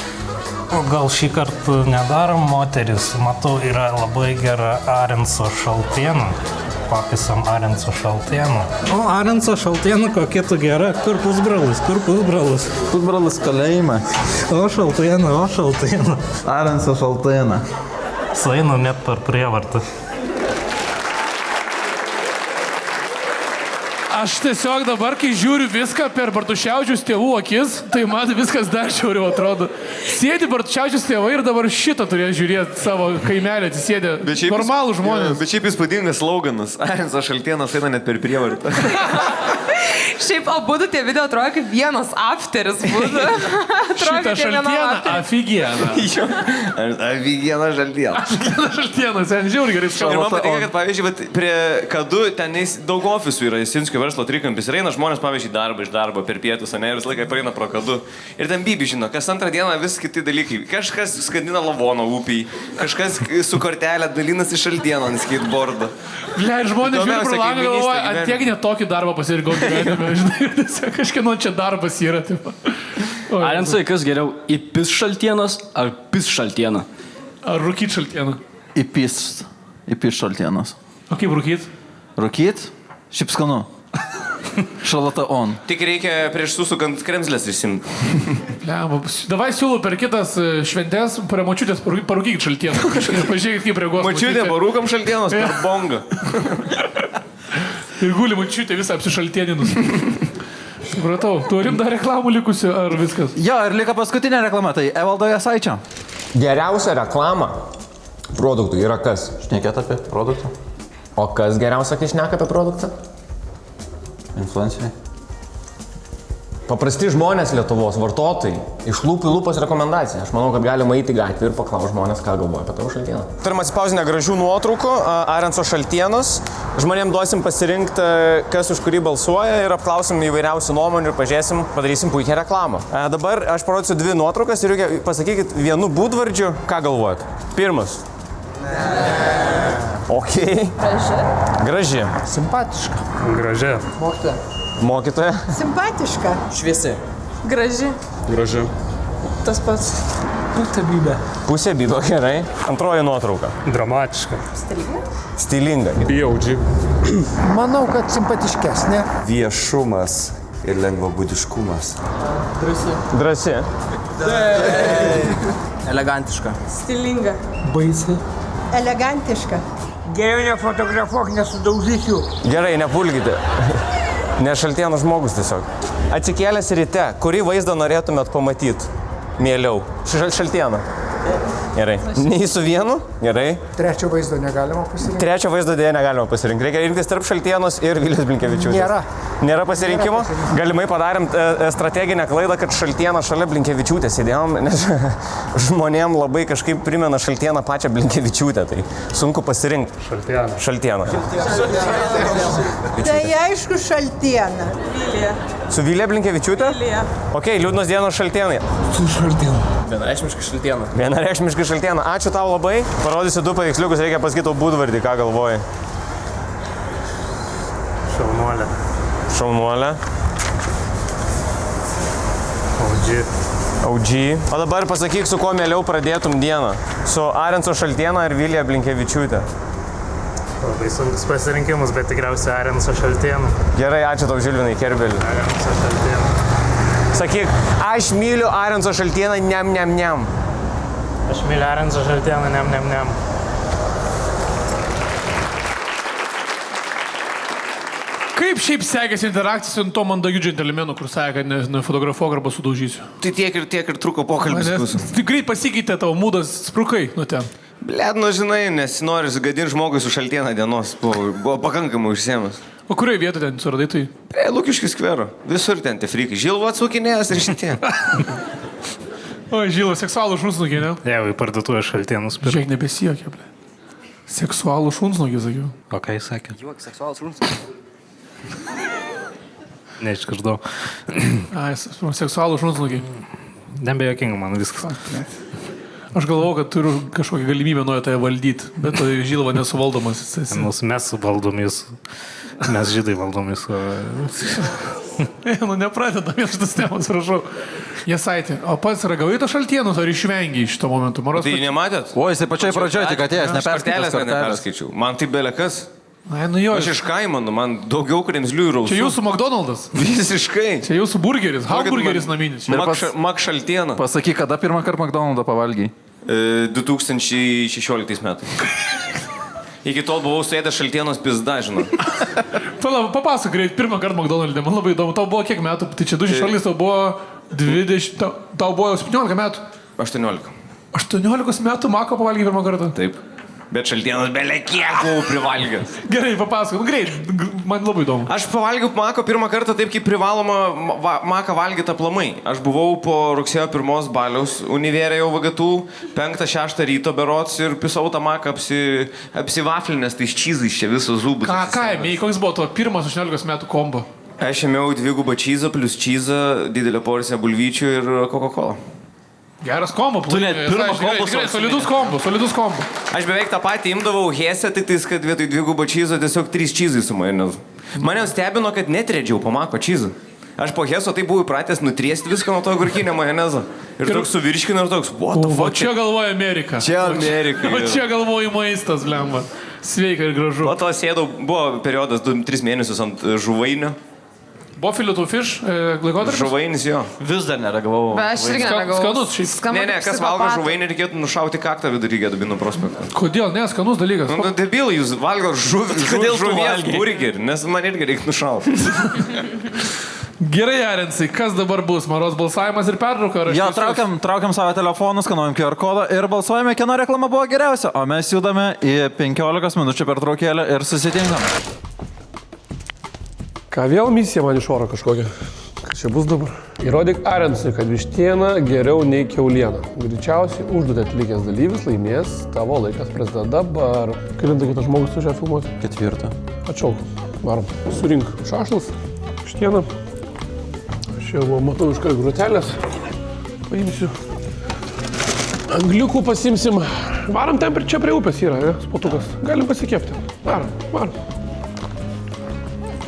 Gal šį kartą nedarom moteris, matau, yra labai gera Arenso šaltiena. Papisam Arenso šaltieną. O, Arenso šaltiena kokia tu gera. Kur pusbrolis? Pusbrolis kalėjime. O, šaltiena. Arenso šaltiena. Sueina net per prievartą. Aš tiesiog dabar, kai žiūriu viską per Bartuševičiaus tėvų akis, tai man viskas dar šiauriau atrodo. Sėdi Bartuševičiaus tėvai ir dabar šitą turėjo žiūrėti savo kaimelį, atsisėdė normalų žmonės. Bet šiaip įspūdingas sloganas. Arenso šaltienas eina net per prievartą. Šiaip abudu tie video atrodo kaip vienas afteris būtų. Šitą šaltieną, afigieną. Afigieną šaltieną. Šaltieną, sen žiauri gerai skamba. Ir man patinka, kad pavyzdžiui, prie Kadu ten daug ofisų yra, Sinskio verslo trikampis. Ir eina žmonės, pavyzdžiui, iš darbo per pietus, ne, ir visą laiką praeina pro Kadu. Ir ten Bibi žino, kas antrą dieną vis kiti dalykai. Kažkas skandina lavono upiai, kažkas su kortelė dalinasi šaltieną ant skateboardo. Ble, žmonės žiūri pro langą galvoja, ant tiek net tokį darbą pasirinkau gyvenime. Žinai, kažkieno čia darbas yra. Arensai, kas geriau, įpis šaltienas ar pis šaltieną? Ar rūkyt šaltieną? Įpis šaltienos. O kaip rūkyt? Rūkyt? Šiaip skanu. Šalata on. Tik reikia prieš susukant kremzlės išsimti. Davai siūlau per kitas šventės prie močiutės parūkykit šaltieną. Pažiūrėkit, kaip reaguos močiutė. Parūkam šaltienos per bongą. Ir guli močiutė visą apsišaltieninus. Supratau, turim dar reklamų likusių, ar viskas? Jo, ir liko paskutinė reklama, tai Evaldo Jasaičio. Geriausia reklama produktų yra kas? Šnekėt apie produktą. O kas geriausia, kai šneka apie produktą? Influenceriai. Paprasti žmonės Lietuvos, vartotojai, iš lūpų į lūpas rekomendacija. Aš manau, kad galima eiti į gatvę ir paklausti žmonės, ką galvoja apie tavo šaltieną. Turim atsipausinę gražių nuotraukų, Arenso šaltienos. Žmonėms duosim pasirinkti, kas už kurį balsuoja ir apklausim įvairiausių nuomonių ir pažiūrėsim, padarysim puikią reklamą. Dabar aš parodysiu 2 nuotraukas ir reikia pasakykit vienu būdvardžiu, ką galvojat. Pirmas. Ok. Graži. Simpatiška. Graži. Mokytoja. Simpatiška. Šviesi. Graži. Graži. Tas pats. Pusė bydo, gerai. Antroji nuotrauka. Dramatiška. Stilinga. Jaudži. Manau, kad simpatiškesnė. Viešumas ir lengvabūdiškumas. Drąsi. Elegantiška. Stilinga. Baisi. Elegantiška. Geriau nefotografuok, nesudaužysiu. Gerai, nepulkite. Ne šaltienų žmogus tiesiog. Atsikėlęs ryte, kurį vaizdą norėtumėt pamatyti? Mieliau. Šaltieną. Gerai. Nei su vienu? Gerai. Trečio vaizdo negalima pasirinkti. Trečio vaizdo dėja negalima pasirinkti. Reikia rinktis tarp Šaltienos ir Vilijos Blinkevičiūtės. Nėra. Nėra pasirinkimo? Galimai padarėm strateginę klaidą, kad Šaltieną šalia Blinkevičiūtės įdėjom, nes žmonėm labai kažkaip primena Šaltieną pačią Blinkevičiūtę, tai sunku pasirinkti. Šaltieną. Tai aišku Šaltiena. Su Vilija Blinkevičiūtė? Vilija. Ok, liūdnos dienos Šaltienai. Su Šaltiena. Vienareikšmiškai Šaltiena. Vienareikšmiškai Šaltiena. Ačiū tau labai. Parodysiu 2 paveiksliukus, reikia pasakyti būdvardį, ką galvoji. Šaunuolė. Šaunuolė. OG. O dabar pasakyk, su kuo mieliau pradėtum dieną. Su Arenso Šaltiena ir Vilija Blinkevičiūtė. Labai sunkus pasirinkimus, bet tikriausiai Arenso Šaltiena. Gerai, ačiū tau, Žilvinai Kerbeli. Arenso Šaltiena. Sakyk, aš myliu Arenso Šaltieną, niam. Aš myliu Arenso Šaltieną, niam. Kaip šiaip sekėsi interakcija su to mandagiu džentelmenu, kur sakė, kad nefotografuok arba sudaužysiu? Tai tiek ir truko pokalbis. Tai greit pasikeitė tavo mūdas, sprukai nuo ten. Blet, nu žinai, nesinori sugadinti žmogui su Šaltiena dienos. Buvo pakankamai užsiėmęs. O kurioje vietoje ten suradai tai? Prie Lukiškių skvero. Visur ten tie frikai. Žilvo atsukinėjęs ir šitie. O, Žilo, seksualų šunsnukį, ne? Jau į parduotuvę Šaltienus pirkti. Žiūrėk, nebesijokė, ble. Seksualų šunsnukį, sakiau. O ką jis sakė? Juok, seksualus šunsnukis. Neiškirdau. Ai, seksualų šunsnukį. Nebejokinga man viskas. Aš galvojau, kad turiu kažkokią galimybę nuo tave valdyti, bet Žilva nesuvaldomas. Mes valdom jūs. Mes žydai valdom jūs. Nu, nepradedam iš tas temas, prašau. Jesaitė, o pats ragavai to Šaltienus ar išvengiai šito momentu? Tai nematėt? O, jisai pačiai pradžioje tik atėjęs, neperskaičiau. Man tai belekas. Ai, nu jo. Aš iš kaimo, man daugiau kremzlių ir rausų. Čia jūsų McDonald's. Visiškai. Čia jūsų burgeris, hamburgeris naminis. Mak Šaltiena. Pasakyk, kada pirmą kartą McDonald'ą pavalgiai? 2016 metais. Iki tol buvau suėdęs Šaltienos pizda, žinau. Papasakok greit, pirmą kartą McDonald'e, man labai įdomu. Tau buvo kiek metų? Tai čia 2016, tau buvo 20, tau buvo 17 metų. 18. 18 metų Mako pavalgiai pirmą kartą? Taip. Bet Šaltienos belė kiek buvau privalgęs. Gerai, papasakok, greit, man labai įdomu. Aš pavalgiau Mako pirmą kartą taip, kaip privaloma Maką valgyti aplamai. Aš buvau po rugsėjo 1 baliaus univerė jau VGTU, 5-6 ryto berots ir pisau tą Maką apsivaflinės tais čizais čia visos zubus. Ką ėmėjai, koks buvo to pirmas 18 metų kombo? Aš ėmiau 2 čizą plus čizą, didelę porciją bulvyčių ir Coca-Cola. Geras kombo, Tu net pirmą kombą solidus kombo. Aš beveik tą patį imdavau Hesę, tik tais, kad vietoj 2 čizą tiesiog 3 čizai su majonezu. Mane stebino, kad netredžiau po Mako čizą. Aš po Heso tai buvau įpratęs nutriesti viską nuo to gurkinio majonezo. Ir toks suvirškino ir toks, what the fuck. O čia galvoja Amerika. Čia Amerika. O čia galvoja maistas, blemba. Sveika ir gražu. Po to sėdau, buvo periodas 3 mėnesius ant žuvainio. Bofilio to fish laikotarpis? Žuvainis jo. Vis dar neragavau. Bet aš irgi neragavau. Skanus šiaip. Ne, kas valgo žuvainį, reikėtų nušauti kaktą vidury Gedimino prospektą. Kodėl? Ne, skanus dalykas. Nu, debilai, jūs valgo žuvies burgerį, nes man irgi reikia nušauti. Gerai, Arensai, kas dabar bus? Maros balsavimas ir pertrauka? Jo, traukiam savo telefonus, skanuojam QR kodą ir balsuojame, kieno reklama buvo geriausia. O mes judame į 15 minučių pertraukėlę ir susitinkam. Ką vėl misija man iš oro kažkokia? Čia bus dabar. Įrodyk Arensui, kad vištiena geriau nei kiauliena. Greičiausiai užduotį atlikęs dalyvis laimės, tavo laikas prasideda dabar. Kelintą kitą žmogus tu čia filmuoti? 4. Atšauk, varom. Surink šašlas, vištieną. Aš jau matau iš karto grūtelės. Paimsiu. Angliukų pasimsim. Varom ten čia prie upės yra, ne? Spotukas. Galim pasikepti. Varom.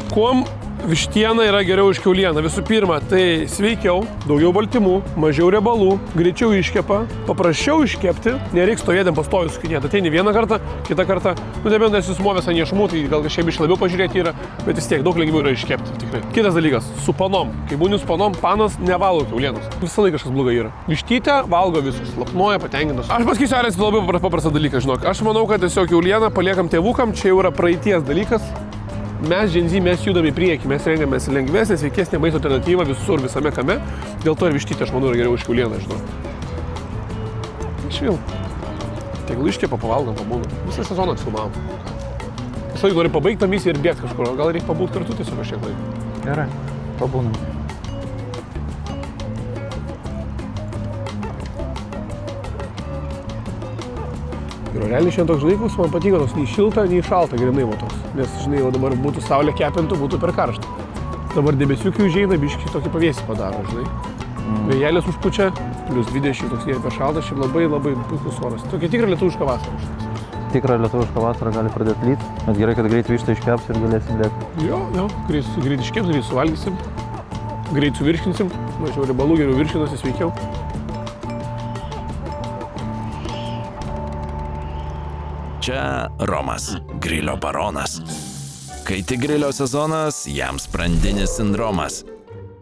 Kuom vištiena yra geriau už kiaulieną? Visų pirma, tai sveikiau, daugiau baltymų, mažiau riebalų, greičiau iškepa, paprasčiau iškepti, nereiks stovėti pastojus sukinėti. Ateini vieną kartą, kitą kartą, nebent esi sumovęs ant iešmų, tai gal kažkaip iš labiau pažiūrėti yra, bet vis tiek daug lengviau yra iškepti, tikrai. Kitas dalykas, su panom. Kai būni su panom, panas nevalgo kiaulienos. Visą laiką kažkas blogai yra. Vištytė valgo viskas, lapnoja, patenkintas. Aš pasakysiu, Arens, labai paprastą dalyką, žinok. Aš manau, kad tiesiog kiaulieną paliekam tėvukam, čia jau yra praeities dalykas. Mes, Gen Z, mes judame į priekį, mes rengiamės lengvesnę, sveikesnę maisto alternatyvą visur, visame kame. Dėl to ir vištytė, aš manau, yra geriau už kiaulieną, žinau. Išvėl. Tegul iškepa, pavalgom, pabūna. Visą sezoną filmavom. Visą laiką nori pabaigti tą misiją ir bėgti kažkur, gal reikia pabūti kartu tiesiog kažkiek laiko. Gerai, pabūnam. Ir realiai šiandien toks žinai, man patiko tos nei šilta, nei šalta, grinai va toks. Nes, žinai, o dabar būtų saulė kepintų, būtų per karšta. Dabar debesiukių užeina, biškį tokį pavėsį padaro, žinai. Vėjelės užpučia, plus 20, toks nėra per šaltas, šiaip labai puikus oras. Tokia tikra lietuviška vasara. Tikra lietuviška vasara gali pradėti lyt, bet gerai, kad greit vištą iškeps ir galėsim lėkti. Jo, greit iškeps, greit suvalgysim, greit suvirškinsim, mažiau riebalų, geriau virškinasi, sveikiau. Čia Romas, grilio baronas. Kai tik grilio sezonas, jam sprandinis sindromas.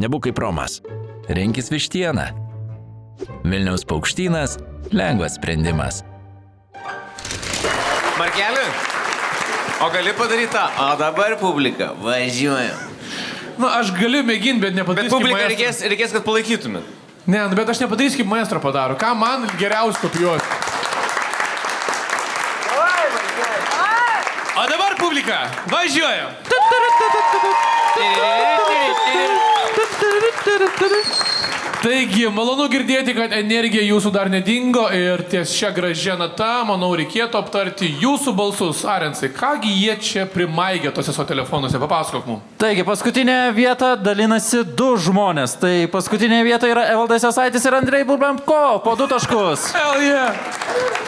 Nebūk kaip Romas. Rinkis vištieną. Vilniaus paukštynas – lengvas sprendimas. Markeli, o gali padaryti tą? O dabar publika, važiuojam. Na, aš galiu mėginti, bet nepadarysiu kaip publika maestro. reikės, kad palaikytumėt. Ne, bet aš nepadarysiu kaip maestro padaro. Ką man geriausia kopijuoti? O dabar publika, važiuojam. Taigi, malonu girdėti, kad energija jūsų dar nedingo ir ties šią gražią natą, manau, reikėtų aptarti jūsų balsus. Arensai, kągi jie čia primaigė tose savo telefonuose? Papasakok mums. Taigi, paskutinė vieta dalinasi 2 žmonės. Tai paskutinė vieta yra Evaldas Jasaitis ir Andrei Bulbenko po 2 taškus. Hell yeah!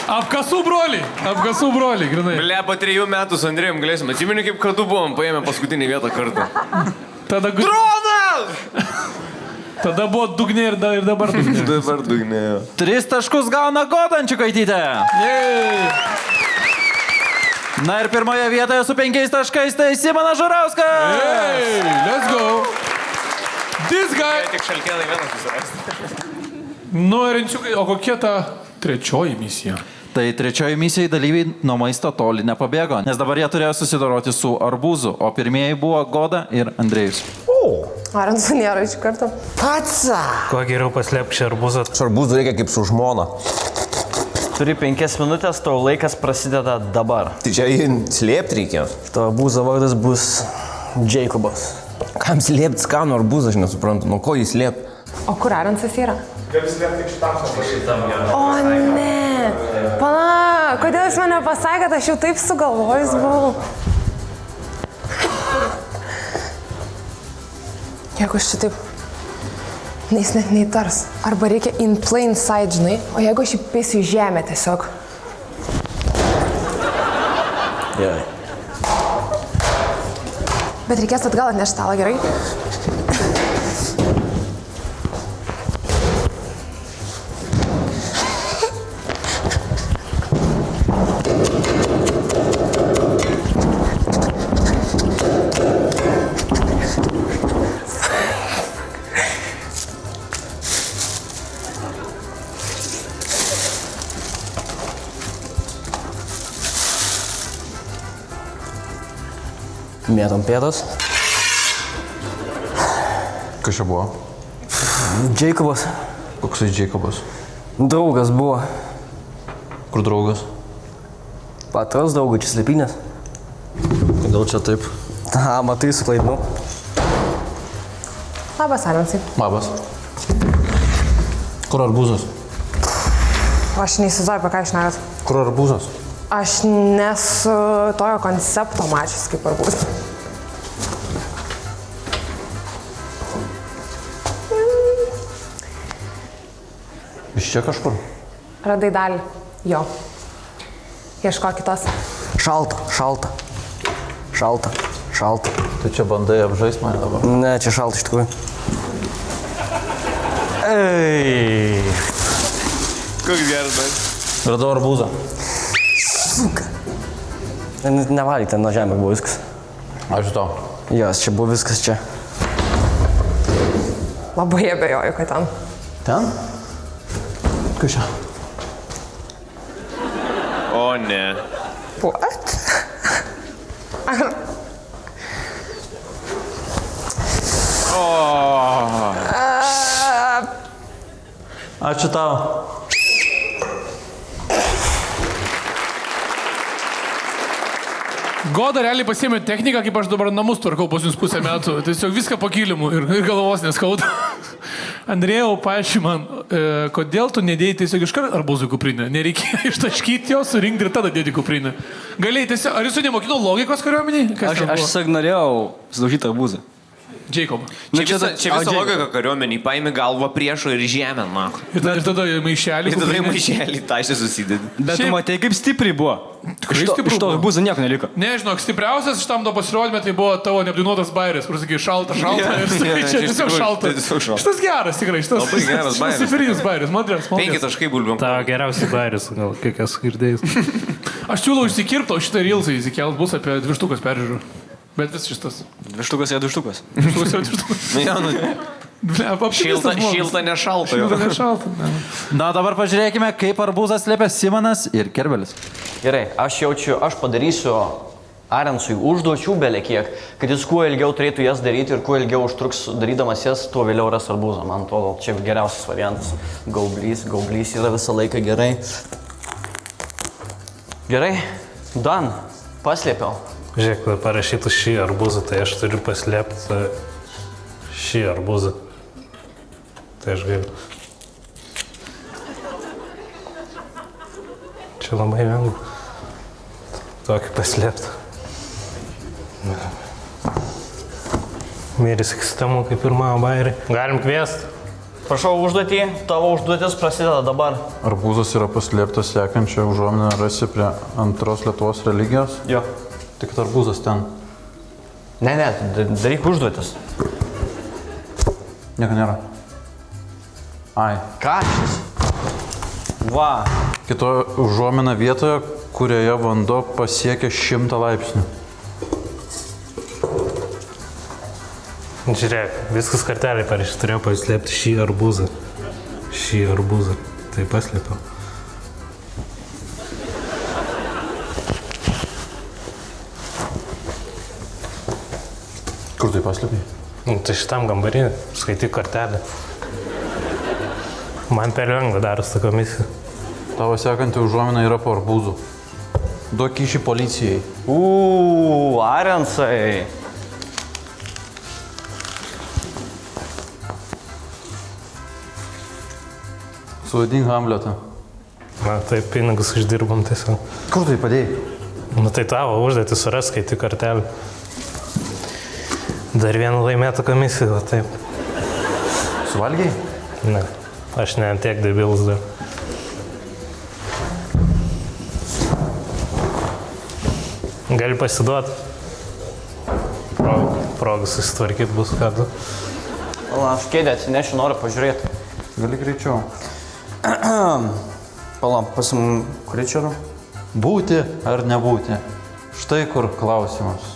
Apkasų broliai, grinai. Ble, po 3 metų su Andrėjum galėsim. Atsimeni, kaip kartu buvom, paėmė paskutinį vietą kartą. Dronas! Tada buvo dugnė ir dabar dugnė. Dabar dugnė, jo. 3 taškus gauna Goda Ančiukaitytė. Na ir pirmoje vietoje su 5 taškais tai Simonas Žurauskas. Hey, let's go. This guy. Tik šalkelai vienas susirasti. Nu, Renciukai, o kokia ta 3 misija? Tai 3 misijai dalyviai nuo maisto toli nepabėgo, nes dabar jie turėjo susidoroti su arbūzu, o pirmieji buvo Goda ir Andrėjus. Arensų nėra iš karto. Patsa! Kuo geriau paslėpk šį arbūzą? Arbūzų reikia kaip su žmona. Turi 5 minutės, tavo laikas prasideda dabar. Tai čia jį slėpti reikia. Tavo arbūzo vardas bus Jacobas. Kam slėpti skanų arbūzą, aš nesuprantu. Nuo ko jį slėpti? O kur Arensas yra? Gali slėpti tik šitam. O ne! Pala, kodėl jis mane pasakė, kad aš jau taip sugalvojus buvau? Jeigu aš čia taip, jis net neįtars. Arba reikia in plain sight, žinai, o jeigu aš įpėsiu į žemę tiesiog. Gerai. Bet reikės atgal atnešti stalą, gerai? Mėtom pėdas. Kas čia buvo? Jacobas. Koks tai Jacobas? Draugas buvo. Kur draugas? Patras draugai, čia slėpinės. Kodėl čia taip? Matai, suklaidinau. Labas, Arensai. Labas. Kur arbūzas? Aš neįsivaizduoju, apie ką išnekat. Kur arbūzas? Aš nesu tojo koncepto mačius kaip arbūzas. Iš čia kažkur? Radai dalį. Jo. Ieško kitos. Šalta. Tu čia bandai apžaisti mane dabar? Ne, čia šalta iš tikrųjų. Ei. Koks geras, bet. Radau arbūzą. Suka. Nevalyk, ten nuo žemė buvo viskas. Ačiū tau. Jos, čia buvo viskas čia. Labai abejoju, kad ten. Ten? Kas čia? O ne. What? Ačiū tau. Goda realiai pasiėmė techniką, kaip aš dabar namus tvarkau pas jums pusę metų. Tiesiog viską po kilimu ir galvos neskauda. Andrėjau, paaiškink man, kodėl tu nedėjai tiesiog iškart arbūzų kuprinę? Nereikėjo ištaškyti jo, surinkti ir tada dėti kuprinę. Galėjai tiesiog, ar jūs nemokino logikos kariuomeniai? Aš tiesiog norėjau sudaužyti arbūzą. Jacob. Čia visa logika kariuomeniai, paimi galvą priešo ir žemę, man. Ir tada maišelį. Ir tada maišelį tašė susidedi. Bet tu matei, kaip stipriai buvo. Iš to arbūzo nieko neliko. Ne, žinok, stipriausias šitam to pasirodymė tai buvo tavo neapdainuotas bairis, kur sakai šalta ir sakai, čia tiesiog šalta. Šitas geras, tikrai, šitas. Labai geras bairis. Sifirinis bairis, madrės. 5 taškai bulbiam. Tavo geriausias bairis, gal kai kas girdėjus. Aš siūlau išsikirpti, o šitą reelsą įsikelt bus apie 2 štukas peržiūrų. Bet vis šitas. 2 štukas yra 2 štukas. 2 štukas yra 2 štukas. Ja, nu, šilta nešalta. Šilta nešalta. Na, dabar pažiūrėkime, kaip arbūzas slėpia Simonas ir Kerbelis. Gerai, aš padarysiu Arensui užduočių belekiek, kad jis kuo ilgiau turėtų jas daryti ir kuo ilgiau užtruks darydamas jas, tuo vėliau ras arbūzą. Man atrodo, čia geriausias variantas. Gaublys yra visą laiką gerai. Gerai, Dan, paslėpiau. Žiūrėk, parašytų šį arbūzą, tai aš turiu paslėpti šį arbūzą. Tai aš galiu. Čia labai lengva. Tokį paslėpti. Mėris sistemų kaip ir mano bairį. Galim kviesti. Prašau užduotį, tavo užduotis prasideda dabar. Arbūzas yra paslėptas sekančią užuominę rasi prie antros Lietuvos religijos? Jo. Tik arbūzas ten. Ne, daryk užduotis. Nieko nėra. Ai. Ką šis? Va. Kito užuomina vietoje, kurioje vanduo pasiekia 100 laipsnių. Žiūrėk, viskas kartelį parašyti, turėjau paslėpti šį arbūzą. Šį arbūzą. Tai paslėpiau. Kur tai paslėpiai? Tai šitam kambarį, skaityk kartelį. Man per lengva daros tą komisiją. Tavo sekanti užuomina yra po arbūzų. Duok kyšį policijai. Arensai. Suvaidink Hamletą. Na, tai pinigus uždirbam tiesiog. Kur tai padėjai? Nu, tai tavo užduotis suras, skaityk kartelį. Dar vieną laimėtą komisiją, taip. Suvalgiai? Ne, aš ne tiek debilus dar. Gali pasiduoti. Progas susitvarkyti bus kartu. Aš kėdę atsinešiu, noriu pažiūrėti. Gali greičiau. Palam, pasim, kurį čia yra? Būti ar nebūti? Štai kur klausimas.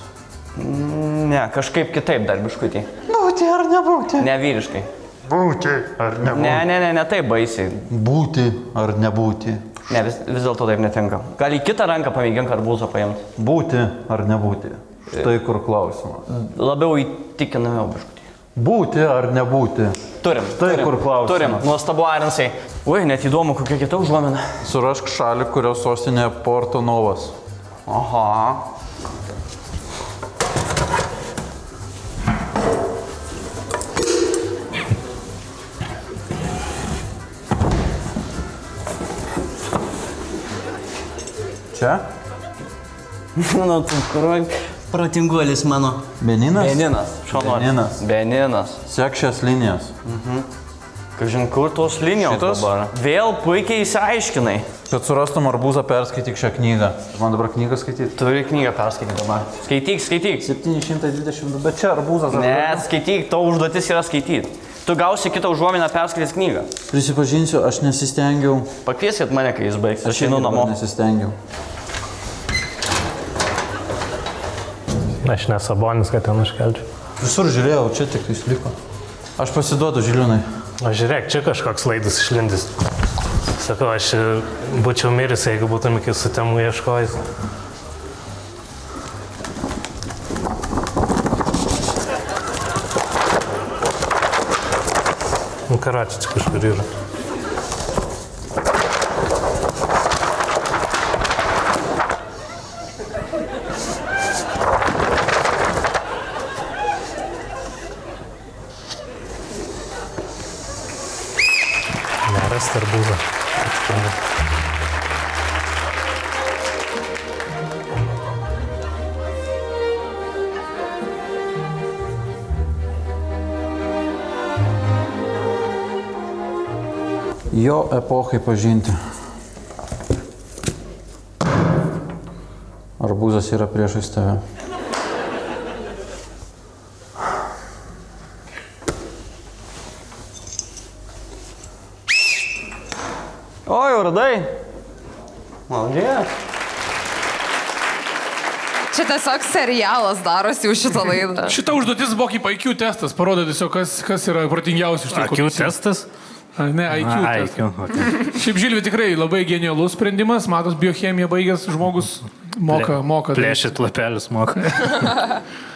Ne, kažkaip kitaip dar biškutį. Būti ar nebūti? Ne vyriškai. Būti ar nebūti? Ne taip baisiai. Būti ar nebūti? Ne, vis dėlto taip netinka. Gal į kitą ranką pamėgink arbūzą paimti. Būti ar nebūti? Štai kur klausimas. Labiau įtikinamiau biškutį. Būti ar nebūti? Turim. Štai kur klausimas. Turim. Nuostabu, Arensai. Ui, net įdomu, kokia kita užuomina. Surašk šalį, kurios sostinė Porto Novas. Aha. čia? Nu, tu kur protinguolis mano. Beninas? Beninas. Beninas. Beninas. Sek šias linijas. Kažin, kur tos linijos Šitos? dabar? Vėl puikiai įsiaiškinai. Kad surastum arbūzą, perskaityk šią knygą. Man dabar knygą skaityti. Turi knygą perskaityti dabar. Skaityk. 722, bet čia arbūzas. Ne, skaityk, tavo užduotis yra skaityti. Tu gausi kitą užuominą perskaitęs knygą. Prisipažinsiu, aš nesistengiau. Pakvieskit mane, kai jis baigs. Aš einu namo. Nesistengiau. Aš nesabonis, kad ten užkelčiau. Visur žiūrėjau, čia tik tais liko. Aš pasiduodu, Žiliūnai. O žiūrėk, čia kažkoks laidus išlindis. Sakau, aš būčiau miris, jeigu būtum iki sutemų ieškojęs. Nu, karačiai čia kažkur yra. Nerasti arbūzą. Jo epochai pažinti. Arbūzas yra priešais tave. O, jau radai? Maldžiai. Čia tiesiog serialas darosi už šitą laidą. Šita užduotis buvo kaip IQ testas, parodo tiesiog, kas yra protingiausias iš IQ testas? Ne, IQ testas. Okay. Šiaip Žilvi tikrai labai genialus sprendimas, matos, biochemiją baigęs žmogus moka. Plėšit lapelius moka.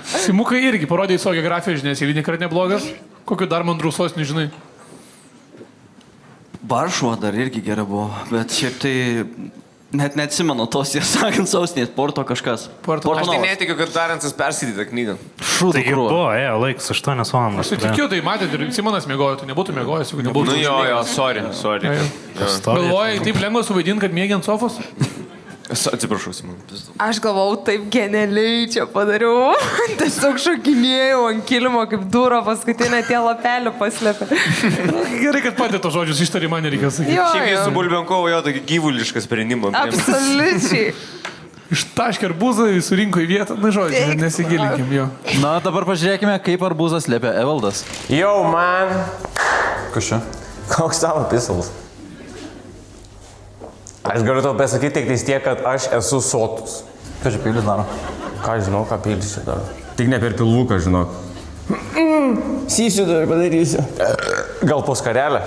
Simukai irgi parodė į savo geografiją, žinės, eilinį kartą neblogas. Kokiu dar mandrų sostinį žinai? Varšuva dar irgi gera buvo, bet šiaip tai net neatsimenu tos, jie sakant, sostinės, Porto kažkas. Aš tai netikiu, kad Darensas perskaitytą knygą. Šūdų krūva. Buvo, laikas 8 valandas. Aš tai tikiu, tai matėt ir Simonas mėgojo, tai nebūtų mėgojęs, jeigu nebūtų. Nu jo, sorry. Galvojai, taip lengva suvaidinti, kad mėgiant sofos? Atsiprašau, Simon. Aš galvau, taip genialiai čia padariau. Tiesiog šokinėjau ant kilimo, kaip dūro paskutinę tie lapelį paslėpė. Gerai, kad patė to žodžius ištari, man nereikia sakyti. Šiaip jis su Bulbenkovu jo tokį gyvulišką sprendimą. Absoliučiai. Ištaškė arbūzą, surinko į vietą, na žodžiu, nesigilinkim jo. Na, dabar pažiūrėkime, kaip arbūzas liepia Evaldas. Jau, man. Kas čia? Koks tavo pisalas? Aš galiu tau pasakyti tik tiek, kad aš esu sotus. Ką čia pildys daro? Ką žinau, ką pildys čia daro. Tik ne per pilvuką, žinok. Sysiu dar padarysiu. Gal po skarelę?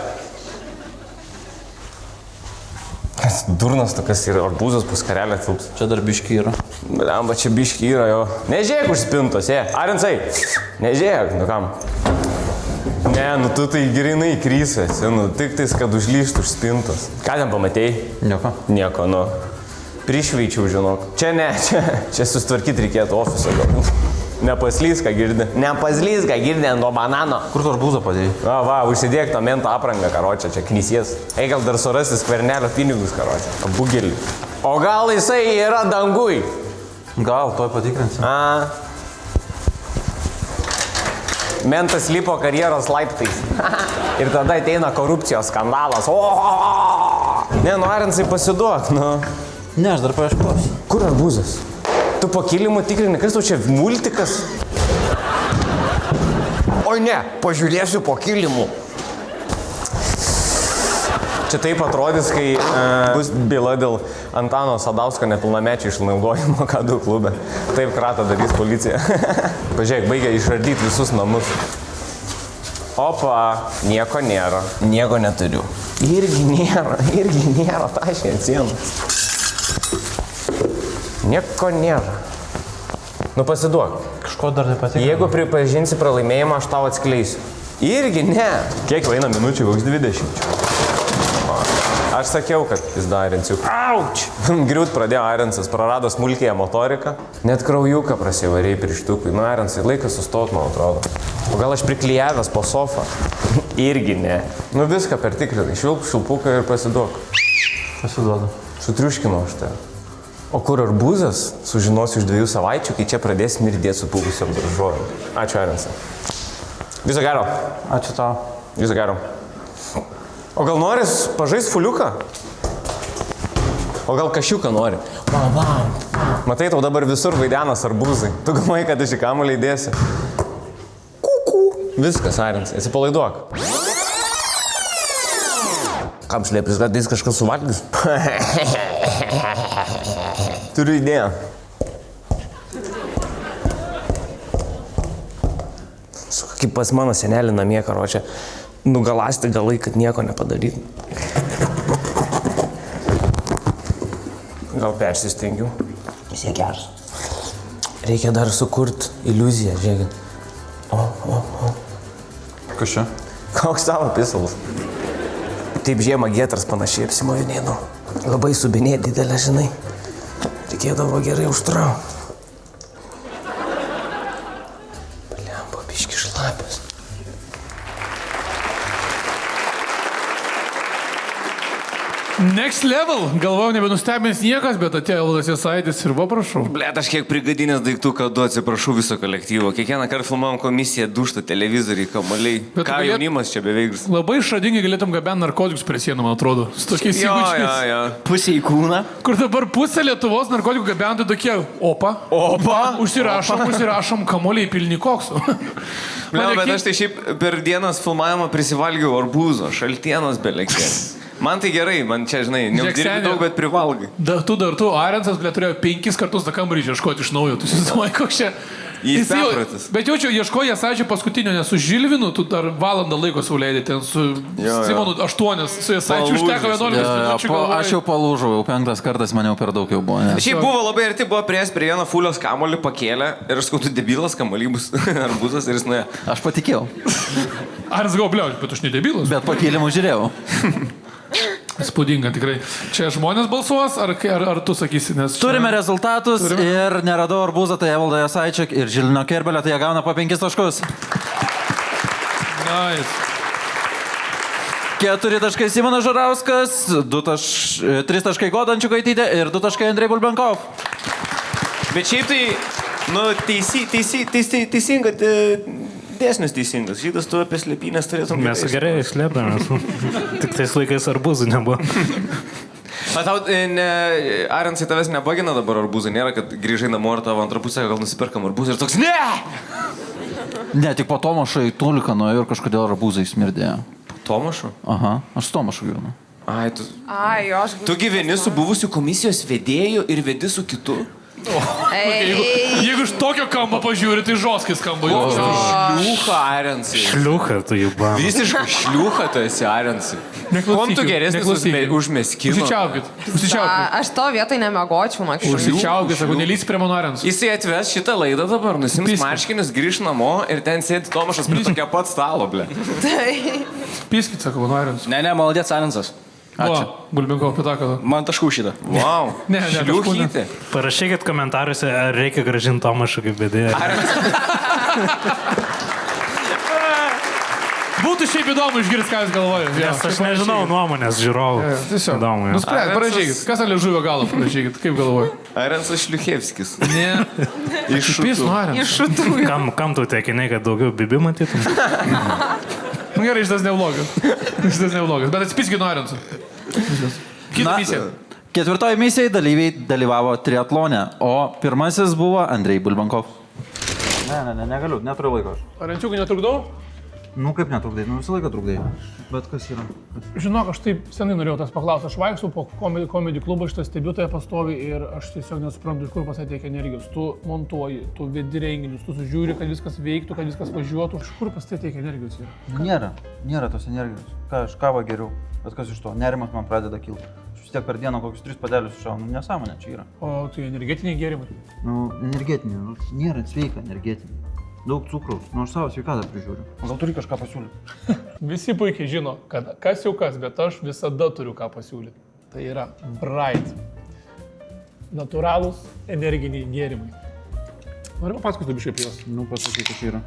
Kas durnas tokas yra, arbūzas po skarelę tilps. Čia dar biški yra. Amba, čia biški yra jo. Nežiūrėk už spintos, Arensai. Nežiūrėk, nu kam. Ne, nu tu tai grinai krysas, nu tik tais, kad užlyštų už spintos. Ką ten pamatėjai? Nieko. Nieko, nu. Prišveičiau, žinok. Čia ne, čia sustvarkyti reikėtų ofiso gal. Nepaslys, ką girdi. Nepaslys, ką girdi ant to banano. Kur tu arbūzą padėjai? Va, užsidėk tą mentą aprangą, karočią, čia knysės. Ei, gal dar surasi skvernelio pinigus, karočią. Bugelį. O gal jisai yra dangui? Gal, toj patikrinsim. Mentas lipo karjeros laiptais. Ir tada ateina korupcijos skandalas. Ne, nu Arensai pasiduok, nu. Ne, aš dar paieškosiu. Kur arbūzas? Tu po kilimu tikrini, kas tau čia multikas? Oi ne, pažiūrėsiu po kilimu. Čia taip atrodys, kai bus byla dėl Antano Sadausko nepilnamečio išnaudojimo K2 klube. Taip kratą darys policija. Pažiūrėk, baigia išardyti visus namus. Opa, nieko nėra. Nieko neturiu. Irgi nėra, taškiai ant sienos. Nieko nėra. Nu pasiduok. Kažko dar taip patikrinti. Jeigu pripažinsi pralaimėjimą, aš tau atskleisiu. Irgi ne. Kiek eina minučių, koks 20. Aš sakiau, kad jis darė Arensiuk. Auč! Griūt pradėjo Arensas, prarado smulkėją motoriką. Net kraujuką prasivarėjai pirštukui. Nu, Arensai, laikas sustot, man atrodo. O gal aš priklijavęs po sofą? Irgi ne. Nu, viską pertikrinai. Švilp šilpuką ir pasiduok. Pasiduodu. Sutriuškino aš tave. O kur arbūzas, sužinosiu už 2 savaičių, kai čia pradės mirdėti su pūkusiam daržovėm. Ačiū, Arensai. Viso gero. Ačiū tau. Viso gero. O gal noris pažaist fuliuką? O gal kašiuką nori? Matai, tau dabar visur vaidenas arbūzai. Tu galvoji, kad aš į kamuolį įdėsi. Kuku. Viskas, Arensai, atsipalaiduok. Kam slėptis, kad jis kažkas suvalgys? Turiu idėją. Kaip pas mano senelį namie, karočią, nugalasti galai, kad nieko nepadaryt. Gal persistengiu. Jis geras. Reikia dar sukurt iliuziją, žiūrėkit. O. Kas čia? Koks tavo pisalas? Taip žiemą gietras panašiai apsimovinėdavo. Labai subinė didelė, žinai. Reikėdavo gerai užtraukti. Blemba, biški šlapės. Next level. Galvojau, nebenustebins niekas, bet atėjo Eldas Jasaitis ir va, prašau. Blet, aš kiek prigadinęs daiktų, kad atsiprašau viso kolektyvo. Kiekvieną kartą filmavom komisiją, dušta televizoriai, kamuoliai. Ką jaunimas čia beveik. Labai išradingai galėtum gabenti narkotikus prie sienų, man atrodo. Su tokiais įgūdžiais. Jo. Pusė į kūną. Kur dabar pusė Lietuvos narkotikų gabentojų tokie opa. Užsirašom kamuoliai pilni koksų. Bet aš tai šiaip per dienos filmavimą prisivalgiau arbūzo, šaltienos belekės. Man tai gerai, man čia, žinai, neuždirbi daug, bet privalgai. Tu, Arensas, turėjo 5 kartus tą kambarį ieškoti iš naujo. Tu įsivaizduoji, koks čia... Jis perpratis. Bet jaučiu, ieškoja Jasaičio paskutinio, nes su Žilvinu tu dar valandą laiko sauliaidė, ten su Simonu 8, su Jasaičiu užteko 11 minučių. Aš jau palūžau, jau 5 kartas man jau per daug jau buvo. Šiaip buvo labai arti, buvo prieės prie vieno fulios kamolį pakėlė ir aš skautu debilas kamolį bus arbūzas ir jis nuėjo. Aš patikėjau. Arens gavo bliauti, bet aš ne debilas. Bet pakėlimų žiūrėjau. Spūdinga tikrai. Čia žmonės balsuos, ar tu sakysi, nes... Turime rezultatus ir neradau arbūzą, tai Evaldo Jasaičio ir Žilino Kerbelio, tai jie gauna po 5 taškus. Nice. 4 taškai Simonas Žurauskas, 3 taškai Godančių Kaitytė ir 2 taškai Andrei Bulbenkov. Bet šiaip tai teisinga, dėsnis teisingas. Šitas tu apie slėpynės turėtum. Mes gerai slėpdamės. Tik tais laikais arbūzų nebuvo. Tau, Arensai, tavęs nebagina dabar arbūzai? Nėra, kad grįžai namo ir tavo antrą pusę gal nusiperkam arbūzą ir toks ne! Ne, tik po Tomašo į Tuliką nuėjau ir kažkodėl arbūzai smirdėjo. Tomašo? Aha, aš su Tomašu gyvenu. Tu gyveni su buvusiu komisijos vedėju ir vedi su kitu? Jeigu iš tokio kampo pažiūri, tai žoskis skamba. Šliucha, Arensai. Šliucha, tu jau bam. Visiškai šliucha tu esi, Arensai. Kuom tu geresnis už meskino? Užsičiaukit. Aš to vietoj nemegočiau, man kažkaip. Užsičiaukit, sako, nelys prie mano Arensų. Jisai atves šitą laidą dabar, nusims marškinius, grįž namo ir ten sėdi Tomašas prie tokia pat stalo, ble. Piskit, sako, mano Arensų. Ne, maladėts Arensas. Ačiū. Bulbenkov pitaka. Man taškų šitą. Wow. Ne, šliuchytė. Parašykit komentaruose, ar reikia grąžinti Tomašą kaip vedėją. Būtų šiaip įdomu išgirsti, ką jūs galvojate. Nes aš nežinau nuomonės žiūrovų. Tiesiog įdomu. Nuspręs, parašykit. Kas ant liežuvio galo, parašykit. Kaip galvoju? Arensas Šliuchevskis. Ne. Iš šutų. Kam tu tekiniai, kad daugiau bibi matytum? Gerai, šitas neblogas. Bet atsipiskit nuo Arensų. Kita misija. 4 misijai dalyviai dalyvavo triatlone, o pirmasis buvo Andrei Bulbenkov. Negaliu, neturiu laiko. Arenčiukai netrukdau? Nu kaip netrukdai, visą laiką trukdai. Bet kas yra? Žinok, aš taip senai norėjau tas paklausti. Aš vaikščiau po komedijų klubą, šitą stebiu toje pastovi ir aš tiesiog nesuprantu, iš kur pas ateikia energijos. Tu montuoji, tu vedi renginius, tu sužiūri, kad viskas veiktų, kad viskas važiuotų. Iš kur pas ateikia energijos yra? Nėra tos energijos. Aš kavą geriau, bet kas iš to? Nerimas man pradeda kilti. Aš vis tiek per dieną kokius 3 padelius iššaunu, nesąmonė čia yra. O tai energetiniai gėrimai? Energetiniai, nėra sveika energetiniai. Daug cukraus, aš savo sveikatą prižiūriu. Gal turi kažką pasiūlyti? Visi puikiai žino, kad kas jau kas, bet aš visada turiu ką pasiūlyti. Tai yra Bright. Natūralūs energiniai gėrimai. Noriu papasakoti biškai apie juos. Nu, pasakyk, kas yra.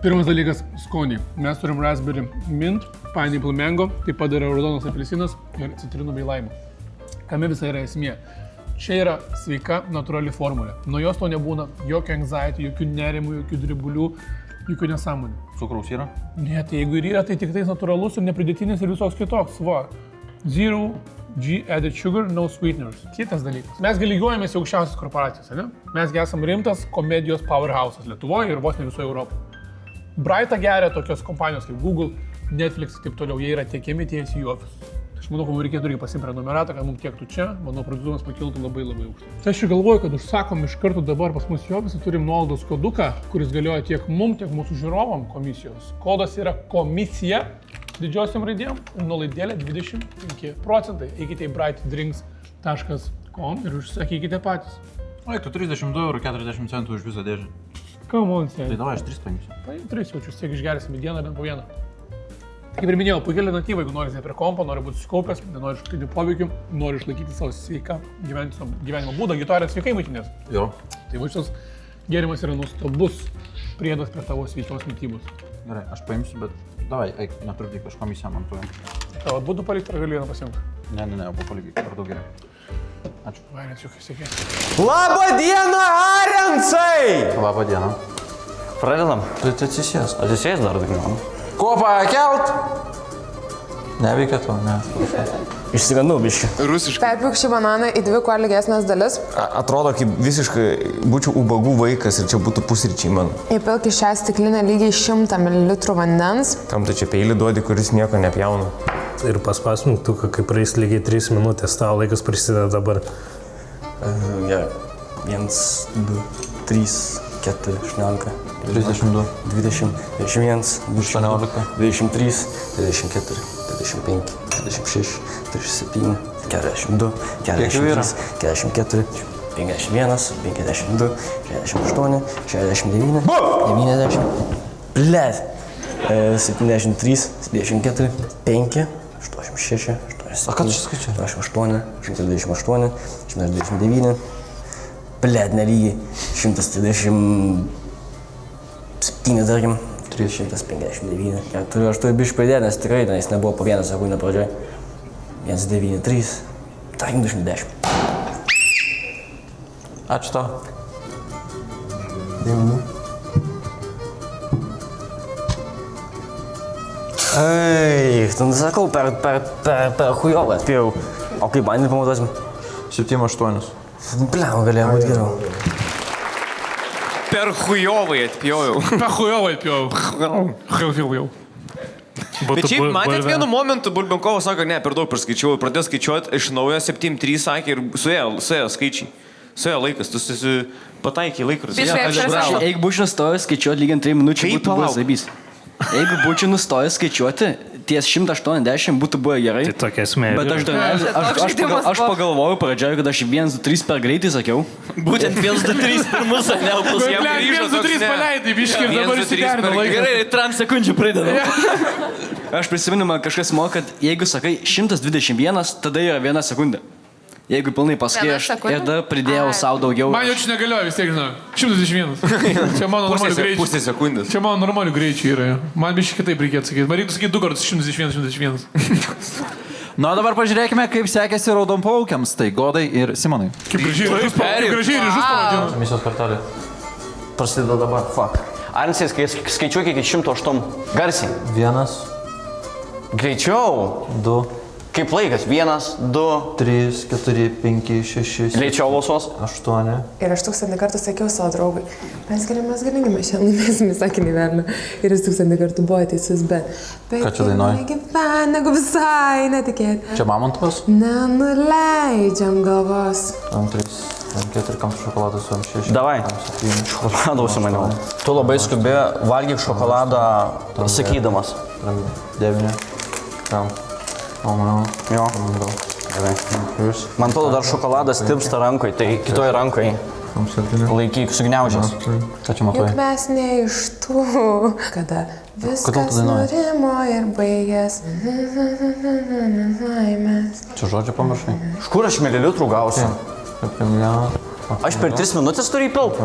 Pirmas dalykas - skoniai. Mes turim raspberry mint, pineapple mango, taip pat yra raudonas apelsinas ir citrinų bei laimo. Kame visa yra esmė? Čia yra sveika, natūrali formulė. Nuo jos to nebūna jokio anxiety, jokių nerimų, jokių dribulių, jokių nesąmonių. Cukraus yra? Ne, tai jeigu ir yra, tai tik tai natūralus ir nepridėtinis ir visoks kitoks. Va. Zero G added sugar, no sweeteners. Kitas dalykas. Mes lygiuojamės į aukščiausias korporacijas, ne? Mes esam rimtas komedijos powerhouse'as Lietuvoje ir vos ne visoje Europoje. Brightą geria tokios kompanijos kaip Google, Netflix ir taip toliau. Jie yra tiekiami tiesiai į ofisus. Aš manau, kad mums reikėtų irgi pasimti prenumeratą, kad mums tiektų čia, manau, produktūras pakiltų labai labai aukštai. Tai aš galvoju, kad užsakom iš karto dabar pas mus į ofisą, turim nuolaidos koduką, kuris galioja tiek mums, tiek mūsų žiūrovam komisijos. Kodas yra komisija didžiosiam raidėm ir nuolaidėlė 25%. Eikite į brightdrinks.com ir užsakykite patys. Oi, tu 32,40 € už visą dėžę. Come on, sėdė. Tai davai, aš 3 paimsiu. Paim 3 jaučius, tiek išgersim į dieną, bent po vieną. Kaip ir minėjau, puikia alternatyva, jeigu nori prie kompo, nori būti sukaupęs, nenori šaltinių poveikių, nori išlaikyti savo sveiką gyvenimo būdą, gitarę sveikai maitinės. Jo. Tai va šitas gėrimas yra nuostabus priedas prie tavo sveikos mitybos. Gerai, aš paimsiu, bet davai, eik, netrukdyk, aš komisiją montuoju. Tavo būtų palikti ar gali vieną pasiimti? Ne, abu palikti, per daug gerai. Ačiū. Vainės juk įsikė. Labą dieną, Arencai! Labą dieną. Pradedam. Tu atsisės. Atsisės dar daugiau. Kopą kelt! Neveikia to, ne. Išsigandau biškį. Rusiškai. Perpjauk šį bananą į 2 kuo lygesnės dalis. Atrodo, kaip visiškai būčiau ubagų vaikas ir čia būtų pusryčiai man. Įpilk į šią stiklinę lygiai 100 ml vandens. Kam tu čia peilį duodi, kuris nieko nepjauna? Ir paspaus mygtuką, kai praeis lygiai 3 minutės, tavo laikas prasideda dabar. Gerai. 1, 2, 3, 4, 18. 32. 20, 21, 18, 23, 24, 25, 26, 37, 42, 43, 44, 51, 52, 68, 69, 90, blėt, 73, 74, 5, 86, 87, 88, 128, 129, blėt, nelygiai, 130. 7, tarkim, 359. Aš turiu biškį pridėti, nes tikrai jis nebuvo po 1 sekundę pradžioj. 193, tarkim 210. Ačiū tau. Dėmenu. Eik, tu nesakau, per hujovą atpėjau. O kaip bandį pamatuosim? 7-8. Bliam, galėjo būti geriau. Per hujovai atpjojau. Per hujovai atpjojau. Bet šiaip matėt vienu momentu, Bulbenkovas sako, ne, per daug perskaičiau, pradėjo skaičiuoti iš naujo 7-3 sakė ir suėjo skaičiai. Suėjo laikas, tu pataikiai laikrodį. Jeigu būčiau nustojęs skaičiuoti lygiai 3 minučių, būtų buvęs zabys. Jeigu būčiau nustojęs skaičiuoti, ties 180 būtų buvę gerai. Tai tokia esmė. Bet aš pagalvojau pradžioje, kad aš 1, 2, 3 per greitai sakiau. Būtent 1, 2, 3 pirmus, ne, o plus jam grįžo. 1, 2, 3 paleidai, biškį ir dabar įsiderino laiką. Gerai, 3 sekundžių pridedam. Aš prisimenu, man kažkas moko, kad jeigu sakai 121, tada yra 1 sekundė. Jeigu pilnai pasakai, aš ir dar pridėjau savo daugiau. Man jau čia negalioja, vis tiek žinau. 121. Čia mano normalių greičių. Pusė sekundės. Čia mano normalių greičių yra. Man biškį kitaip reikėtų sakyti. Man reikėtų sakyti 2 kartus 121. Na, dabar pažiūrėkime, kaip sekėsi raudonplaukiams, tai Godai ir Simonai. Kaip gražiai ryžus pavadino. Misijos kortelė. Prasideda dabar, fuck. Arencai, skaičiuok iki 108. Garsiai. 1. Greičiau. 2. Kaip laikas? 1, 2, 3, 4, 5, 6. Greičiau balsuos. 8. Ir aš 1000 kartų sakiau savo draugui, mes galingi, mes šiandien laimėsime, sakė Nivelna. Ir jis 1000 kartų buvo teisus, bet... Ką čia dainuoji? Negu visai netikėti. Čia mamontovas? Nenuleidžiam galvos. 3, 4, kam šokoladas su 6. Davai. Šokoladą užsimaniau. Tu labai skubi, valgyk šokoladą sakydamas. 9. Kam? Jo. Man atrodo, dar šokoladas tirpsta rankoj, tai kitoj rankoj. Laikyk, sugniaužęs. Ką čia matuoji? Juk mes ne iš tų, kada viskas nurimo ir baigės. Čia žodžią pamiršai? Iš kur aš mililitrų gausiu? Aš per 3 minutės turiu įpilti.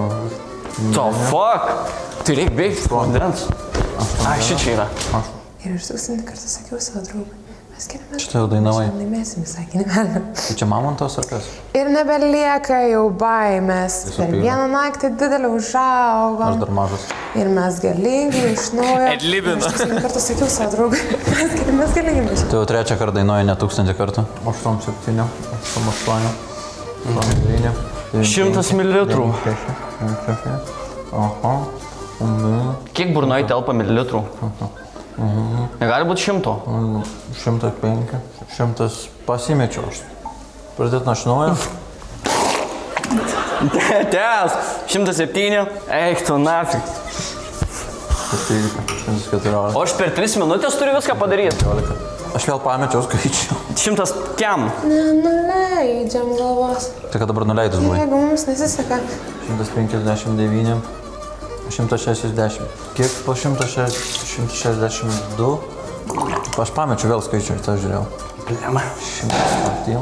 To fuck? Tai reik bėgti vandens. Ai, šičia yra. Ir aš 1000 kartų sakiau savo draugui. Šitą jau dainavai. Laimėsim visai gyvenimą. Tai čia mamontos ar kas? Ir nebelieka jau baimės. Per vieną naktį didelį užaugom. Aš dar mažas. Ir mes galingi iš naujo. Edlibina. Aš tūkstantį kartų sakiau savo draugui. Mes galingi iš Tai jau trečią kartą dainuoji, ne 1000 kartų. 8, 7, 8, 8, 9. 100 mililitrų. Aha. Kiek burnoje telpa mililitrų? Negali būti 100. 105. 100 pasimečiau aš. Pradėt nuo iš naujo. Tęs. 107. Eik tu nafik. 113, 114. O aš per 3 minutės turiu viską padaryti. Aš vėl pamečiau skaičių. 100 kiam. Nenuleidžiam galvos. Tai kad dabar nuleidus buvai. Jeigu mums nesiseka. 159. 160. Kiek po 162? Aš pamečiau vėl skaičių, tą žiūrėjau. 100.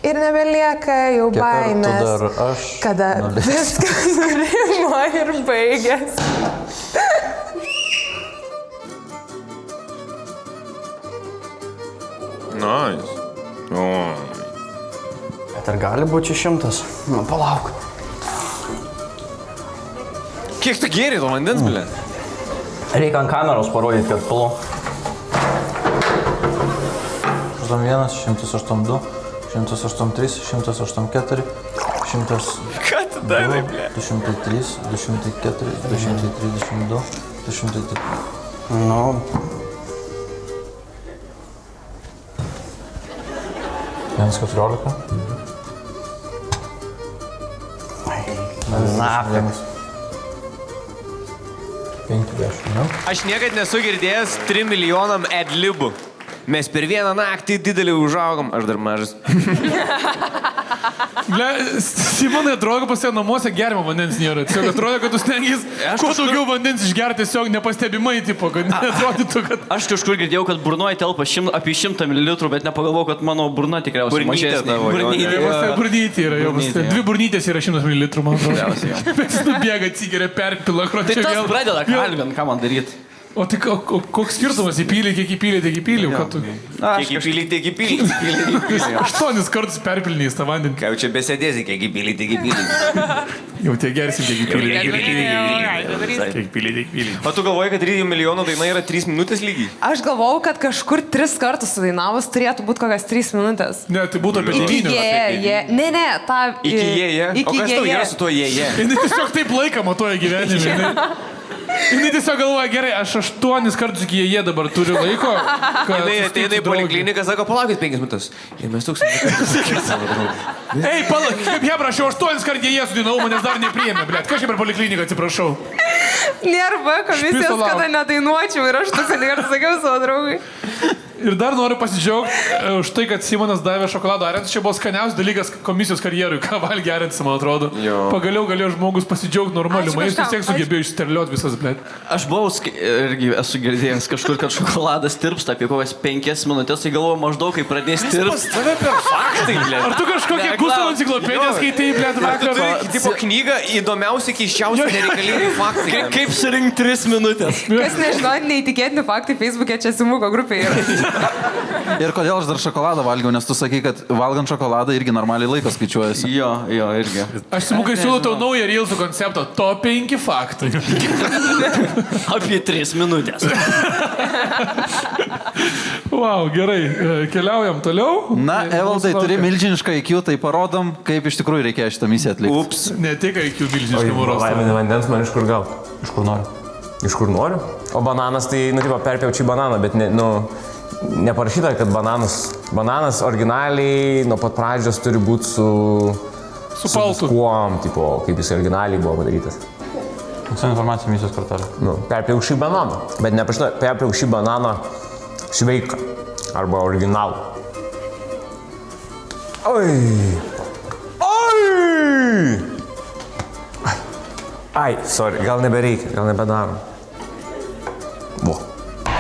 Ir nebelieka jau Kiek kartų baimės. dar aš Kada viskas nurimo ir baigės. Nice. Bet ar gali būti 100? Nu, palauk. Kiek tu gėri to vandens, blė? Reikia ant kameros parodyti, kad pilu. 181, 182, 183, 184, 100. Ką tu darai, blė? 203, 204, 232, 203. Nu. Vienas 14. Nafik. 50, ne? Aš niekad nesu girdėjęs 3 milijonam adlibų. Mes per vieną naktį didelį užaugom, aš dar mažas. Ble, Simonai atrodo, kad pas ją namuose gerimo vandens nėra. Tiesiog atrodo, kad tu stengis kuo daugiau vandens išgerti tiesiog nepastebimai, tipo, kad neatrodytų, kad... Aš kažkur girdėjau, kad burnoje telpa apie 100 ml, bet nepagalvojau, kad mano burna tikriausiai mažesnė. Burnytė yra, jau pas 2 burnytės yra 100 ml, man atrodo. Bet jis nubėga, atsigeria, perpila, Tai tas pradeda kalbint, ką man daryti. O tai koks skirtumas įpylė, kiek įpylė, tiek įpylė, ką tu... Kiek įpylė, tiek įpylė. 8 kartus perpilnys tą vandenį. Ką jau čia besėdėsi, kiek įpylė, tiek įpylė. Jau tiek gersim, tiek įpylė, tiek įpylė. O tu galvoji, kad 3 milijonų daina yra 3 minutės lygiai? Aš galvojau, kad kažkur 3 kartus sudainavus turėtų būti kokias 3 minutės. Ne, tai būtų apie 9. Ne, tą... Iki jie. O kas tau yra su tuo jie? Jis tiesiog taip laiką matuoja gyvenime. Jis tiesiog galvoja, gerai, aš 8 kartus iki jie dabar turiu laiko. Jis ateina į polikliniką, sako, palaukit 5 minutės. Ir mes 1000 kartų. Ei, palauk, kaip jie prašiau, 8 kartų jie sudainavau, manęs dar nepriėmė, blėt. Ką čia per polikliniką, atsiprašau? Nėra komisijos, kada nedainuočiau ir aš 1000 kartų sakiau savo draugui. Ir dar noriu pasidžiaugti už tai, kad Simonas davė šokolado Arents. Čia buvo skaniausias dalykas komisijos karjerui, ką valgė Arents, man atrodo. Pagaliau galėjo žmogus pasidžiaugti normaliu maistu, vis tiek sugebėjo išsterliuoti visas, blėt. Aš buvau irgi esu girdėjęs kažkur, kad šokoladas tirpsta apie kokias 5 minutės, tai galvoju maždaug, kai pradės tirpti. Pas tave per faktai, blėt. Ar tu kažkokią Gustavo enciklopediją skaitai, blėt, vakar? Tipo knygą įdomiausi, keiščiausi, nereikalingi faktai. Kaip surinkti 3 minutės? Kas nežinau, neįtikėtini faktai Facebook'e čia Simuko grupėje yra. Ir kodėl aš dar šokoladą valgiau, nes tu sakai, kad valgant šokoladą irgi normaliai laikas skaičiuojasi. Jo, irgi. Aš Simukai siūlau tau naują Reelsų konceptą. Top 5 faktai. Apie 3 minutės. Wow, gerai. Keliaujam toliau. Na, Evaldai, turi milžinišką IQ, tai parodom, kaip iš tikrųjų reikėjo šitą misiją atlikti. Ups, ne tik IQ milžinišką moros. Laiminį vandens man iš kur gauti? Iš kur noriu. Iš kur noriu? O bananas tai, tipo, perpjaučiai bananą, bet neparašyta, kad bananas originaliai nuo pat pradžios turi būti su paltu. Kuom, tipo, kaip jis originaliai buvo padarytas. Su informacija misijos kortelė. Perpjaučiai bananą, bet neparašyta, perpjaučiai bananą sveiką arba originalų. Ai, sorry, gal nebereikia, gal nebedarom.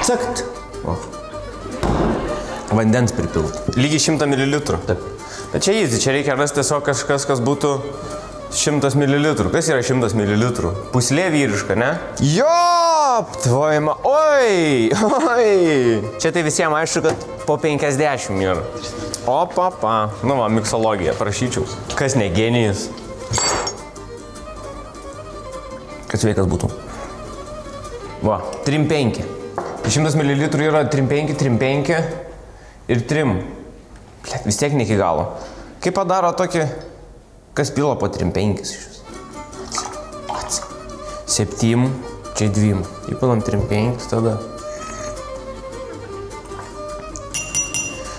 Cakt. Vandens pripilt. Lygiai 100 ml. Taip. Bet čia easy, čia reikia rasti tiesiog kažkas, kas būtų 100 ml. Kas yra 100 ml? Puslė vyriška, ne? Jo, Op, tvojama. Oi! Čia tai visiems aišku, kad po 50 yra. O, papa. Nu, va, miksologija, prašyčiau. Kas ne genijus? Kad sveikas būtų. Va, 3,5. 100 ml yra 3,5, 3,5 ir 3. Blet, vis tiek ne iki galo. Kaip padaro tokį, kas pila po 3,5 iš vis? 7, čia 2. Įpilam 3,5 tada.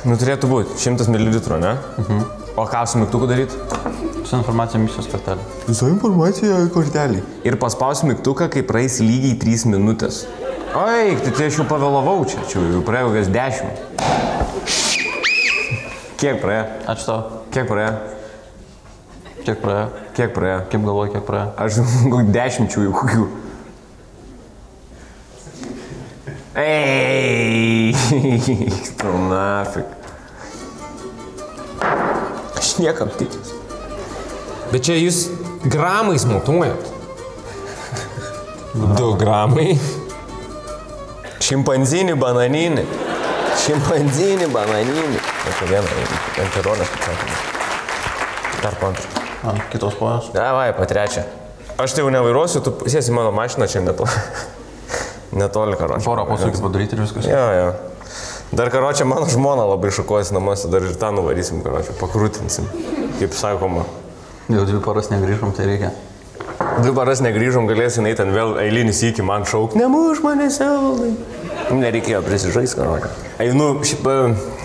Nu, turėtų būti 100 ml, ne? O ką su mygtuku daryti? Visa informacija misijos kortelė. Visa informacija kortelė. Ir paspaus mygtuką, kai praeis lygiai 3 minutės. Oi, tai aš jau pavėlavau čia, jau praėjau kokias 10. Kiek praėjo? Ačiū tau. Kiek praėjo? Kiek praėjo? Kiek praėjo? Kaip galvoji, kiek praėjo? Aš 10 jau kokių. Ei, tu nafik. Aš niekam tikęs. Bet čia jūs gramais matuojat. 2 gramai. Šimpanzinį bananinį. Šimpanzinį bananinį. Apie vieną, ant keronės, kaip sakome. Dar po antrą. Kitos pojos? Davai, po trečią. Aš tai jau nevairuosiu, tu sėsi mano mašiną čia netoli karočią. Porą posūkį padaryti ir viskas. Jo. Dar karočią mano žmona labai šakojas namuose, dar ir tą nuvarysim karočią, pakrūtinsim, kaip sakoma. Jau 2 paras negrįžom, tai reikia. 2 paras negrįžom, galėsi eiti ten vėl eilinį sykį man šauk. Nemuš mane siaulai. Nereikėjo prisižais karočią. Einu,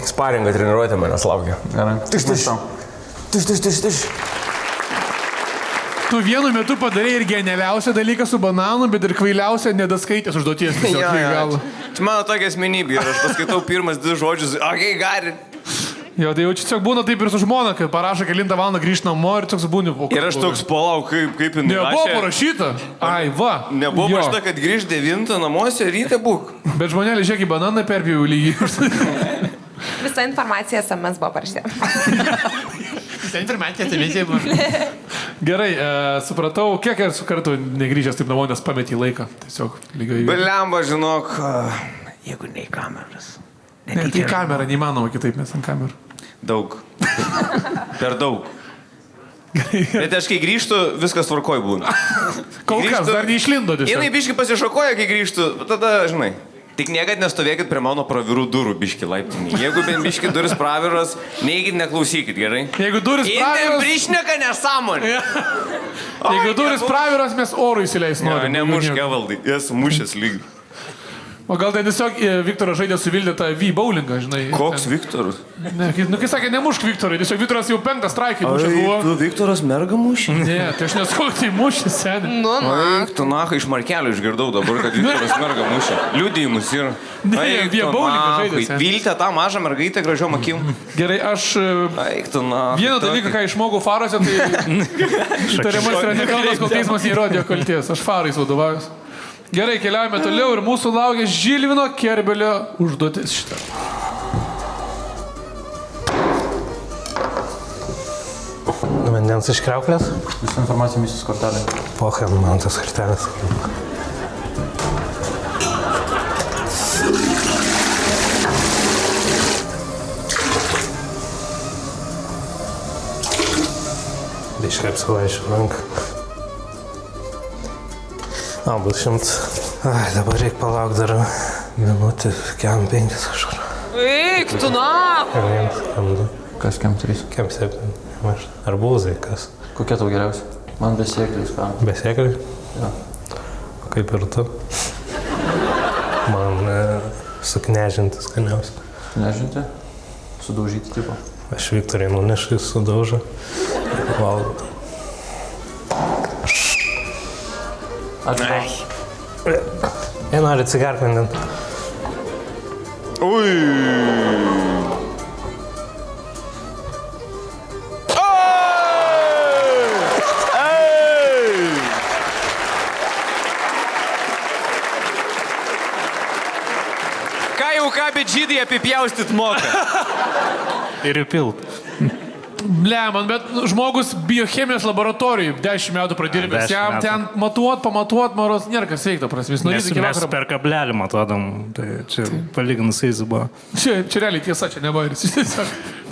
sparingą treniruotę manęs laukia. Gerai. Tiš. Tu vienu metu padarei ir genialiausią dalyką su bananu, bet ir kvailiausią nedaskaitęs užduoties. Čia mano tokia asmenybė ir aš paskaitau pirmas 2 žodžius. Okei, gali. Jo, tai jau čia tiesiog būna taip ir su žmona, kai parašo kelintą valandą grįžti namo ir toks būni po... Ir aš toks palauk, kaip jinai rašė. Nebuvo parašyta. Ai, va. Nebuvo parašyta, kad grįžti 9 namuose, ryte būk. Bet žmonėlį, žiūrėk, į bananą perpjau lygiai. Visa informacija SMS buvo parašyta. Visa informacija SMS buvo. Gerai, supratau, kiek esu kartų negrįžęs taip namo, nes pametį laiką. Tiesiog lygiai. Blemba, žinok, jeigu ne į kameras. Ne, tai kamera, neįmanoma kitaip, mes ant kamerų. Daug. Per daug. Bet aš kai grįžtu, viskas tvarkoj būna. Kol kas, dar neišlindo tiesiog. Jinai biški pasišokoja, kai grįžtu, tada, žinai. Tik niekad nestovėkit prie mano pravirų durų, biški laiptinį. Jeigu bent biški duris praviros, neikit, neklausykit, gerai? Jeigu duris praviros... Indėm prišneka nesąmonė. Jeigu duris praviros, mes orų įsileis norim. Nemušk, Evaldai, esu mušęs lygiai. O gal tai tiesiog Viktoras žaidė su Vildė tą V-bowlingą, žinai. Koks Viktoras? Ne, kai sakė, nemušk Viktorai, tiesiog Viktoras jau 5 straikį mušęs buvo. Tu Viktoras mergą mušė? Ne, tai aš nesakau, tai mušė, senė. Tu nacha iš Markelio išgirdau dabar, kad Viktoras mergą mušė. Liudijimus yra. Ne, V-bowlingą žaidė, senė. Viltė tą mažą mergaitę gražiom akim. Gerai, aš... Vieną dalyką, ką išmokau farose, tai... Tariamas yra nekaltas, kol teismas neįrodė kalties. Aš farais vadovaujuos. Gerai, keliaujame toliau ir mūsų laukia Žilvino Kerbelio užduotis šitą. Vandens iš kriauklės? Visą informaciją misijos kortelė. Pocha, man tas kortelės. Iškaip savaičių ranką. Bus 100. Ai, dabar reikia palaukti dar minutį, kem 5 kažkur. Eik, tu na! Kem 1, kem 2. Kas kem 3? Kem 7. Arbūzai, kas? Kokia tau geriausia? Man besieklis, ką? Besieklis? Jo. Kaip ir tu? Man suknežinti skaniausia. Suknežinti? Sudaužyti tipo? Aš Viktorai nunešu, jis sudaužo. Valgo. Ačiū. Jie nori cigarką vandens. Ui. Ką jau ką, bet žydai apipjaustyt moka. Ir įpilt. Bleman, bet žmogus biochemijos laboratorijai 10 metų pradirbęs. 10 Jam metų. ten pamatuot, maros, nėra kas veikta prasme. Mes per kablelį matodam, tai čia palyginus jais buvo. Čia realiai tiesa, čia nebairis.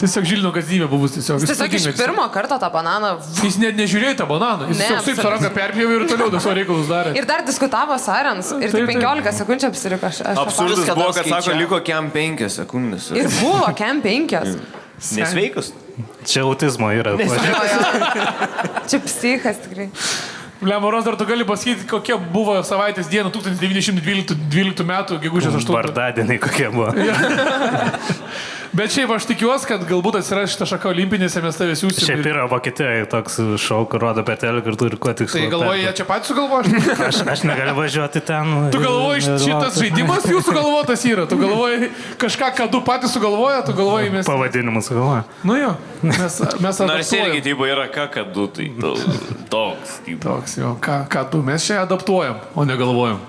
Tiesiog Žilino kasdienybė buvus tiesiog. Jis tiesiog iš pirmo karto tą bananą. Jis net nežiūrėjo tą bananą. Jis tiesiog taip su ranka perpjovė ir toliau savo reikalus darė. Ir dar diskutavo Sarens. Ir tik 15 sekundžių apsiriko. Absurdas buvo, kad sako, liko kiam 5 sekundės. Ir buvo kiam 5. Nesveikus. Čia autizmo yra. Čia psichas tikrai. Lemoros, dar tu gali pasakyti, kokia buvo savaitės diena 1912 metų, gegužės 8. Vardadieniai kokie buvo. Bet šiaip aš tikiuosi, kad galbūt atsiras šitą šaką olimpinėse, mes tave siūsim. Šiaip yra Vokietijoje toks šou, kur rodo petelį ir turi kuo tiksliau. Tai galvoji, jie čia patys sugalvoja? Aš negaliu važiuoti ten. Tu galvoji, šitas žaidimas jūsų sugalvotas yra. Tu galvoji, kažką, ką du patys sugalvoja, tu galvoji mes. Pavadinimus sugalvoja. Nu jo, mes adaptuojam. Nors irgi taip yra ką du, tai toks. Toks jo, ką du, mes čia adaptuojam, o negalvojam.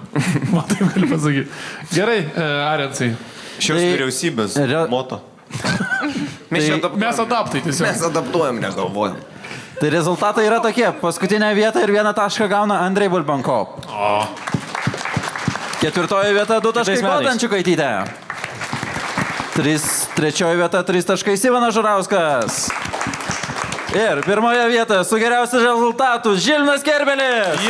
Man taip gali pasakyti. Gerai, Arensai. Šios vyriausybės moto. Mes adaptai tiesiog. Mes adaptuojam, negalvojam. Tai rezultatai yra tokie. Paskutinė vieta ir 1 tašką gauna Andrei Bulbankov. Ketvirtoji vieta 2 taškai Goda Ančiukaitytė. Trečioji vieta 3 taškai Ivanas Žurauskas. Ir pirmoje vietoje su geriausiu rezultatu Žilvinas Kerbelis.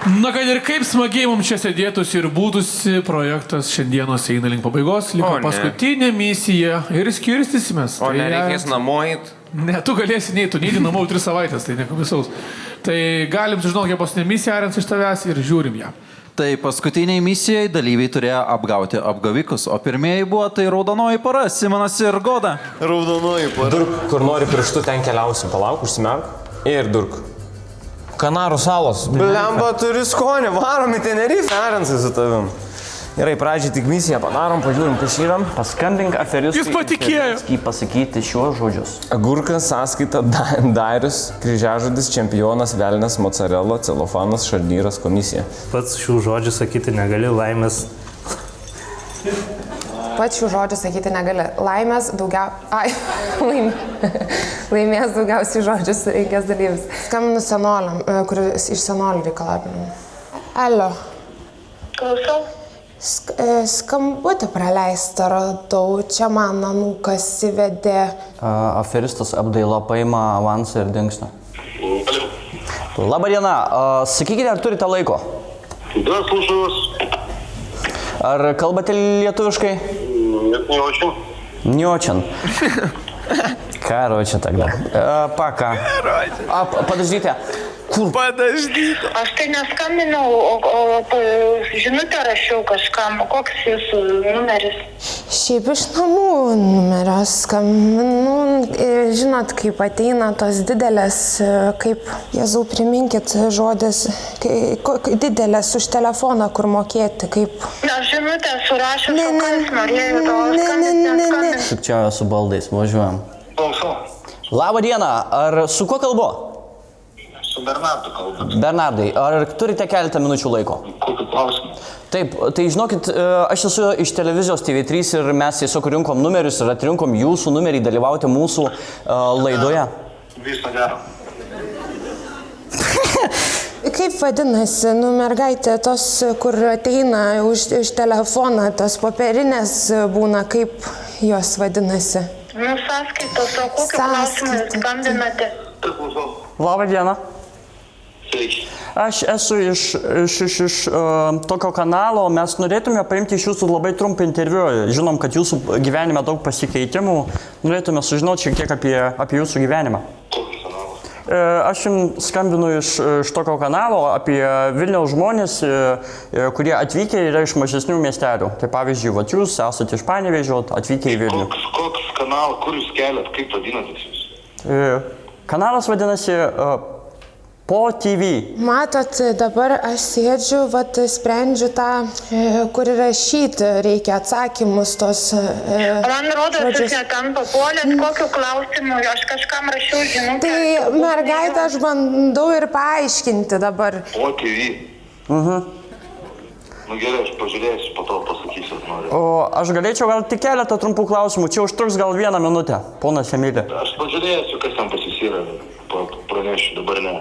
Na, kad ir kaip smagiai mums čia sėdėtųsi ir būtųsi, projektas šiandienos eina link pabaigos, liko paskutinė misija ir skirstysimės. O nereikės namo eit? Ne, tu galėsi neiti, tu neįdi namo 3 savaitės, tai nieko visaus. Tai galim sužinoti, kokia paskutinė misija, Arens, iš tavęs ir žiūrim ją. Tai paskutiniai misijai dalyviai turėjo apgauti apgavikus, o pirmieji buvo tai raudonoji pora, Simonas ir Goda. Raudonoji pora. Durk, kur nori pirštu, ten keliausim. Palauk, užsimerk ir durk. Kanarų salos. Blemba turi skonį, varom į Tenerifę, Arensai su tavim. Gerai, pradžiai tik misiją padarom, pažiūrim, kas yra. Paskambink aferistui. Jis patikėjo. Pasakyti šiuos žodžius. Agurkas, sąskaita, Darius, kryžiažodis, čempionas, velnes, mozzarella, celofanas, šarnyras, komisija. Pats šių žodžių sakyti negali, laimės. Pats šių žodžių sakyti negali. Laimės laimės daugiausiai žodžių surinkęs dalyvis. Skambinu senoliam, kuris iš senolių reikalavimų. Alio. Klausau. Skambutį praleistą radau. Čia man anūkas įvedė. Aferistas apdaila paima avansą ir dingsta. Labą dieną. Sakykite, ar turite laiko? Да, слушаю вас. Ar kalbate lietuviškai? Нет, не очень. Не очень. Короче, тогда. Пока. Подождите. Kur? Подождите. Aš tai neskambinau, o žinutę rašiau kažkam. Koks jūsų numeris? Šiaip iš namų numerio skambinu. Žinot, kaip ateina tos didelės, kaip, Jėzau, priminkit žodis, didelės už telefoną, kur mokėti, kaip... Aš žinutę surašiau, kas norėjau to skambinti. Sukčiauju su baldais, važiuojam. Klausau. Labą dieną, ar su kuo kalbu? Su Bernardu kalbu. Bernardai, ar turite keletą minučių laiko? Kokiu klausimu? Taip, tai žinokit, aš esu iš televizijos TV3 ir mes tiesiog rinkom numerius ir atrinkom jūsų numerį dalyvauti mūsų laidoje. Viso gero. Kaip vadinasi, mergaitė, tos, kur ateina iš telefoną, tos popierinės būna, kaip jos vadinasi? Sąskaitos, o kokiu klausimu skambinate? Labą dieną. Aš esu iš tokio kanalo, mes norėtume paimti iš jūsų labai trumpą interviu. Žinom, kad jūsų gyvenime daug pasikeitimų. Norėtume sužinoti šiek tiek apie jūsų gyvenimą. Aš jums skambinu iš tokio kanalo apie Vilniaus žmonės, kurie atvykę yra iš mažesnių miestelių. Tai pavyzdžiui, vat jūs esate iš Panevėžio, atvykę į Vilnių. Koks kanalas, kur jūs keliat, kaip vadinatės jūs? Kanalas vadinasi Po TV. Matot, dabar aš sėdžiu, vat, sprendžiu tą, kur rašyti reikia atsakymus tos. Man rodo, jūs netam papuolėt, kokiu klausimu, aš kažkam rašiau žinutę. Tai mergaitę aš bandau ir paaiškinti dabar. Po TV. Nu gerai, aš pažiūrėsiu, po to pasakysiu, noriu. O aš galėčiau gal tik keletą trumpų klausimų, čia užtruks gal 1 minutę, ponas Emilė. Aš pažiūrėsiu, kas ten pas jūs yra, pranešiu, dabar ne.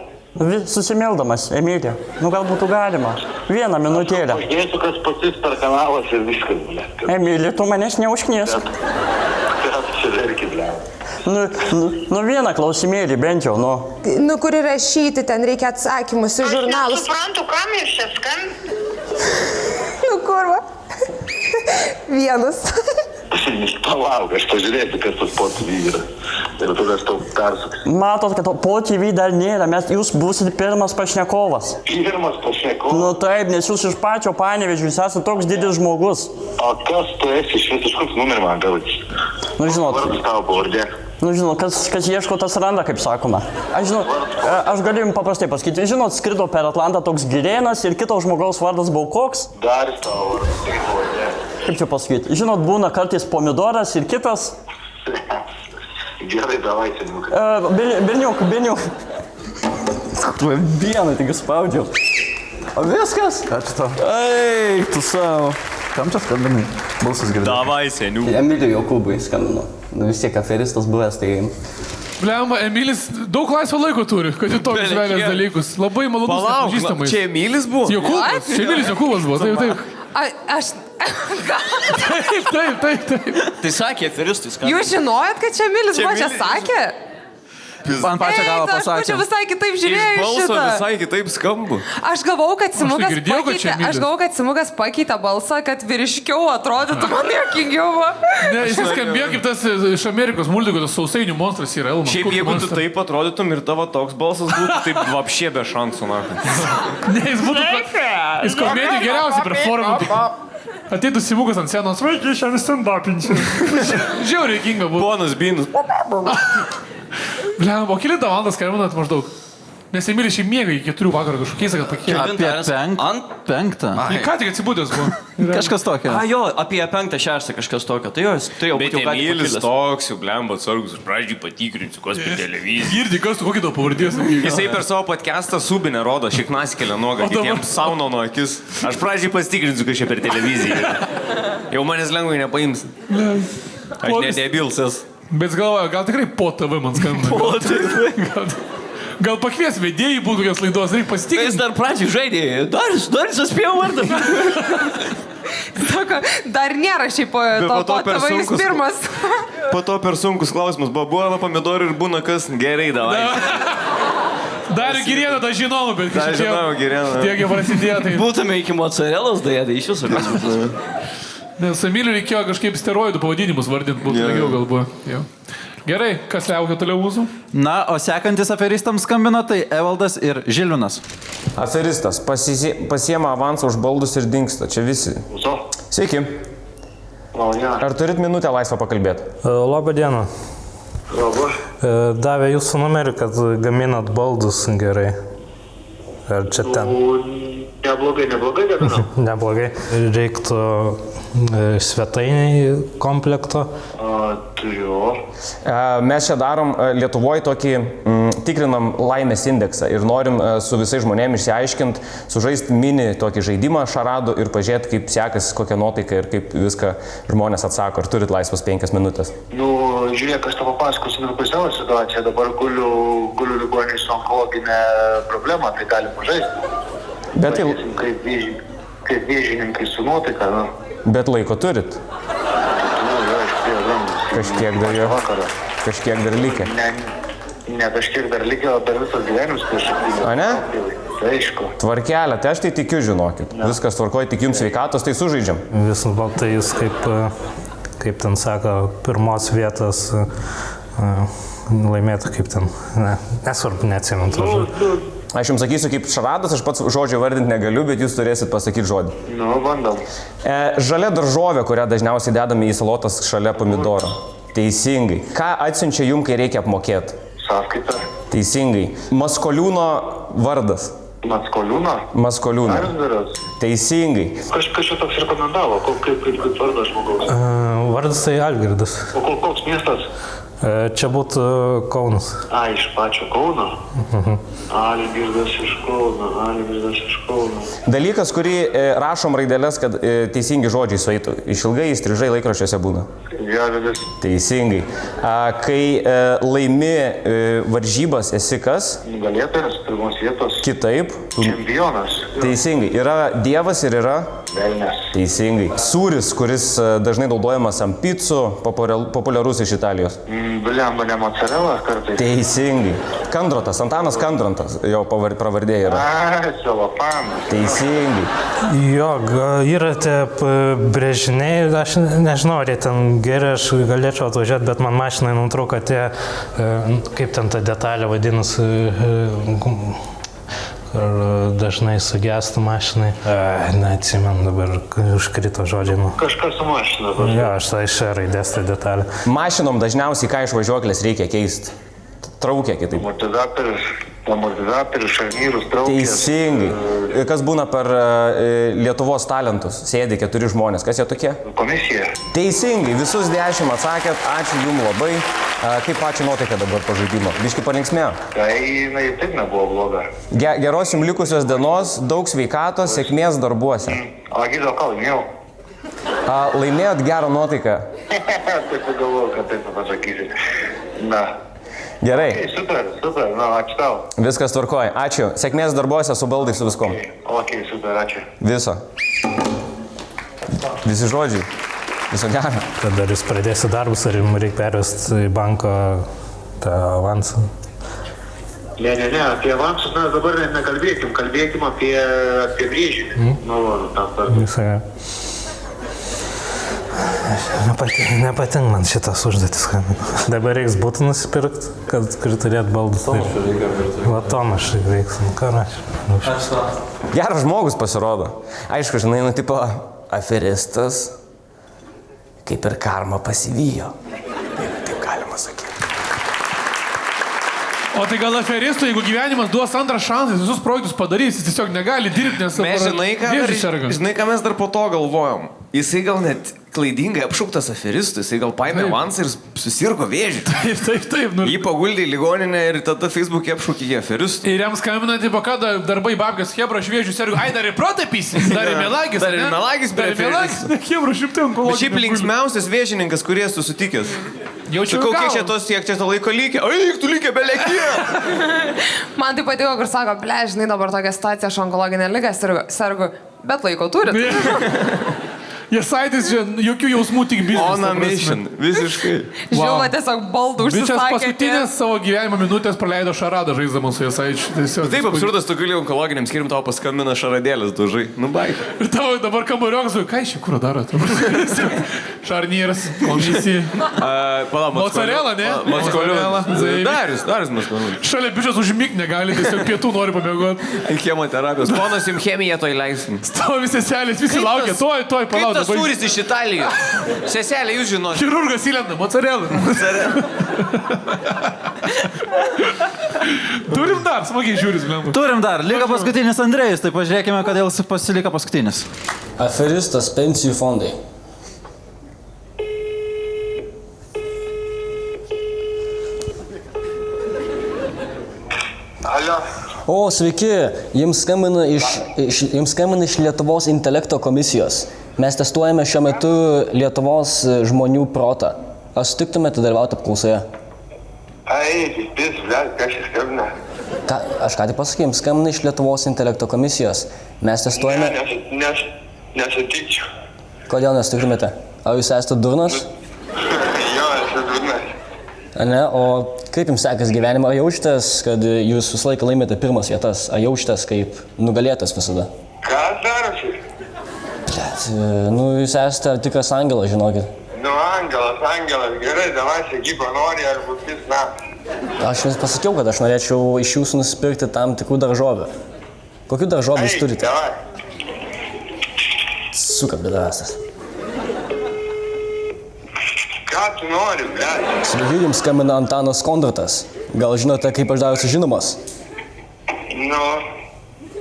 Susimildamas, Emilė, nu gal būtų galima. 1 minutėlę. Pažiūrėsiu, kas pas jūs per kanalas ir viskas, ble. Emilė, tu manęs neužkniesk. Ką čia verki, ble? Nu 1 klausimėlį bent jau, nu. Nu, kur įrašyti, ten reikia atsakymus į žurnalus. Aš nesuprantu, kam jūs čia skambinate. Nu, kur va? 1. Palauk, aš pažiūrėsiu, kas tas POTV yra. Ir tada aš tau persuksiu. Matot, kad POTV dar nėra, jūs būsite pirmas pašnekovas. Pirmas pašnekovas? Nu taip, nes jūs iš pačio Panevėžio, jūs esate toks didis žmogus. O kas tu esi iš koks numerį man gauti? Nu žinot. Vardas tavo pavardė. Nu žinot, kas ieško, tas randa, kaip sakoma. Aš galiu jums paprastai pasakyti. Žinot, skrido per Atlantą toks Girėnas ir kito žmogaus vardas buvo koks? Daris tavo vardas, tai pavardė. Kaip čia pasakyti? Žinot, būna kartais pomidoras ir kitas. Gerai, davai, seniuk. Berniuk. Tu 1 tik spaudžiau. O viskas? Ačiū tau. Ei, tu savo. Kam čia skambinai? Balsas girdėjai. Davai, seniuk. Emilio Jokūbai skambino. Nu vis tiek aferistas buvęs, tai... Blemba, Emilis daug laisvo laiko turi, kad į tokius velės dalykus. Labai malonus nepažįstamais. Čia Emilis buvo? Jokūbas. Čia Emilis Jokūbas buvo, taip. Aš... Taip. Tai sakė aferistai skambino. Jūs žinojot, kad čia Emilis buvo, čia sakė? Man pačią galą Aš pasakė. būčiau visai kitaip žiūrėjau Iš balso šitą. visai kitaip skambu. Aš galvau, kad girdėjau, Simukas pakeitė balsą, kad vyriškiau atrodytų, man jokingiau buvo. Ne, jis skambėjo kaip tas iš Amerikos multikų, tas sausainių monstras yra Elmas. Šiaip jeigu tu taip atrodytum ir tavo toks balsas būtų, taip vapšė be šansų, na. Ne, jis būtų... Jis komedijų geriausiai performantų. Ateitų Simukas ant scenos, vaikai, šiandien stand-upinčiau. Žiauriai kinga buvo. Ponas Binus. Blemba, o kelintą valandą skambinat maždaug? Nes Emilis šiaip miega iki 4 vakaro kažkokiais, kad pakėlė. Apie 5. Ką tik atsibūdęs buvo? Kažkas tokio. Jo, apie 5-6 kažkas tokio. Tai jos, tai jau Bet Emilis toks, jau blemba atsargus, aš pradžiai patikrinsiu, kas per televiziją. Girdi, kas tu kokį tau pavardės? Jisai per savo podcastą subinę rodo, šiek nasikėlė nuogą, kitiems sauno nuo akis. Aš pradžiai pasitikrinsiu, kas čia per televiziją. Jau manęs lengvai nepaims. Aš nedebilsas. Bet galvoju, gal tikrai po TV man skambina. Po TV. Gal pakvies vedėjai būtų kokios laidos, reikia pasitikrinti. Jis dar pradžiai žaidė, dar suspėjo vardą. Sako, dar nėra šiaip to tavo jis pirmas. Po to per sunkus klausimas, buvo pomidorų ir būna kas gerai, davai. Dar Girėną tą žinom, bet kažkaip tiek jau prasidėjo. Tai... Būtume iki mocarelos dėję, tai iš viso kas. Nes Emiliui reikėjo kažkaip steroidų pavadinimus vardinti, būtų lengviau galbūt. Gerai, kas laukia toliau mūsų? Na, o sekantis aferistams skambino, tai Evaldas ir Žilvinas. Aferistas pasiema avansą už baldus ir dingsta. Čia visi. Sveiki. Ar turit minutę laisvą pakalbėti? Labą dieną. Davė jūsų numerį, kad gaminat baldus gerai. Ar čia ten? Neblogai, gaminam. Neblogai. Reiktų svetainiai komplekto. Turiu. Mes čia darom Lietuvoje tokį, tikrinam laimės indeksą ir norim su visais žmonėmis išsiaiškinti, sužaisti mini tokį žaidimą šaradų ir pažiūrėti, kaip sekasi, kokia nuotaika ir kaip viską žmonės atsako. Ar turit laisvas 5 minutės? Nu, žiūrėk, aš tavo pasakosiu apie savo situaciją. Dabar guliu ligoninėje su onkologinė problema, tai galim žaisti. Bet tai... Kaip vėžininkai su nuotaika, nu. Bet laiko turit? Kažkiek dar likę. Ne kažkiek dar likę, o dar visas gyvenimus kažkiek. A ne? Aišku. Tvarkelė, tai aš tai tikiu, žinokit. Viskas tvarkoja, tik jums sveikatos, tai sužaidžiam. Visas baltai jūs kaip ten sako, pirmos vietos laimėtų, kaip ten, nesvarbu, neatsimint to žodžio. Aš jums sakysiu, kaip šaradas, aš pats žodžio vardinti negaliu, bet jūs turėsit pasakyti žodį. Nu, bandom. Žalia daržovė, kurią dažniausiai dedame į salotas šalia pomidoro. Teisingai. Ką atsiunčia jum, kai reikia apmokėti? Sąskaitą. Teisingai. Maskoliūno vardas. Maskoliūno. Teisingai. Kažkas čia toks rekomendavo, kaip vardas žmogaus. Vardas tai Algirdas. O koks miestas? Čia būtų Kaunas. Iš pačio Kauno? Algirdas iš Kauno. Dalykas, kurį rašom raidelės, kad teisingi žodžiai sueitų. Išilgai įstrižai laikraščiuose būna. Geras. Teisingai. Kai laimi varžybas, esi kas? Nugalėtojas, pirmos vietos. Kitaip. Čempionas. Teisingai. Yra dievas ir yra? Velnias. Teisingai. Sūris, kuris dažnai naudojamas ant picų, populiarus iš Italijos. Blemba, ne mozzarella kartais. Teisingai. Kandrotas, Antanas Kandrotas, jo pravardė yra. Celofanas. Teisingai. Jo, yra tie brėžiniai, aš nežinau, ar jie ten geri, aš galėčiau atvažiuoti, bet man mašinai nutrūko tie, kaip ten ta detalė vadinasi, ir dažnai sugestų mašinai. Neatsimenu dabar, užkrito žodžiai. Kažkas su mašina. Jo, aš tai šią raidės tą detalę. Mašinom dažniausiai ką iš važiuoklės reikia keisti? Traukia kitaip. Amortizatorius, šarnyrus, traukės. Teisingai. Kas būna per Lietuvos talentus? Sėdi 4 žmonės. Kas jie tokie? Komisija. Teisingai. Visus 10 atsakėt. Ačiū jums labai. Kaip pačiu nuotaika dabar po žaidimo? Biški palinksmėjo? Tai taip nebuvo bloga. Geros jums likusios dienos, daug sveikatos, sėkmės darbuose. O Gido, ką laimėjau? Laimėjot gerą nuotaiką. Taip pagalvojau, kad taip pasakysi. Na. Gerai. Super, ačiū tau. Viskas tvarkoja. Ačiū. Sėkmės darbuose su baldai, su viskom. Super, ačiū. Viso. Visi žodžiai. Viso gero. Tada ar jūs pradėsi darbus, ar jums reikia pervesti į banko tą avansą? Ne, apie avansus mes dabar nekalbėkim, kalbėkim apie brėžinį. Visą. Nepatink man šitas užduotis. Dabar reiks būtų nusipirkti, kad turėt baldus. Va Tomaš reiks. Geras žmogus pasirodo. Aišku, žinai, tipo aferistas, kaip ir karma pasivijo. Taip galima sakyti. O tai gal aferistų, jeigu gyvenimas duos antrą šansą, jis visus projektus padarys, jis tiesiog negali dirbti, nes... Mes žinai, ką mes dar po to galvojom. Jisai gal net klaidingai apšauktas aferistų, jisai gal paėmė avansą ir susirgo vėžį. Taip. Jį paguldė į ligoninę ir tada Facebook'e apšaukė jį aferistų. Ir jam skambina, tipo, ką darbai babkas, hebra, šviežių sergu, dar ir protą pysi, dar ir melagis. Dar ir melagis, hebra, šiaip tai onkologija. Šiaip linksmiausias vėžininkas, kurį esu sutikęs. Jaučiu, kiek čia to laiko lygia? Tu lygia belekie. Man tai patiko, kur sako, žinai, dabar tokia situacija, aš onkologinę ligą sergu, bet laiko turit. Jie saitis, jokių jausmų, tik biznis. On a mission, visiškai. Žinoma, tiesiog baldų užsisakė. Bičias paskutinės savo gyvenimo minutės praleido šaradą žaisdamas su Jasaičiu. Taip absurdas, tu gali onkologiniam skyrium tau paskambina šaradėlės dužai. Nu, bai. Ir tavo dabar kambariokas, ką iš kur darot? Šarnyras, komisija. Mozzarella, ne? Mozzarella. Darius Mozzarella. Šalia bičias užmigt negali, tiesiog pietų nori pamiegoti. Chemoterapijos. Ponas jums chemiją toj leisim. Stovi visi seselės, visi laukia. Toj, palauk. Tas sūris iš Italijos. Seselė, jūs žinote. Chirurgas įlenda, mozzarella. Turim dar, smagiai žiūris, blemba. Turim dar, liko paskutinis Andrėjus, tai pažiūrėkime, kodėl jis pasilika paskutinis. Aferistas pensijų fondai. Alio. O, sveiki, jums skambina iš Lietuvos intelekto komisijos. Mes testuojame šiuo metu Lietuvos žmonių protą. Ar sutiktumėte dalyvauti apklausoje? Aš ką tik pasakėjom, skambina iš Lietuvos intelekto komisijos. Mes testuojame... Nesutikčiau. Kodėl nesutiktumėte? Ar jūs esate durnas? Jo, esu durnas. Ne, o kaip jums sekas gyvenimą? Ar jaučiatės, kad jūs visą laiką laimėte pirmas vietas? Ar jaučiatės kaip nugalėtas visada? Kas darosi? Jūs esate tikras angelas, žinokit. Angelas, gerai, davai, sakyk, ko nori, ar būtis, na. Aš jums pasakiau, kad aš norėčiau iš jūsų nusipirkti tam tikrų daržovių. Kokių daržovių jūs turite? Suka, bedarastas. Ką tu nori, blėt? Sveiki, jums skambina Antanas Kondratas. Gal žinote, kaip aš darosi žinomas? Nu.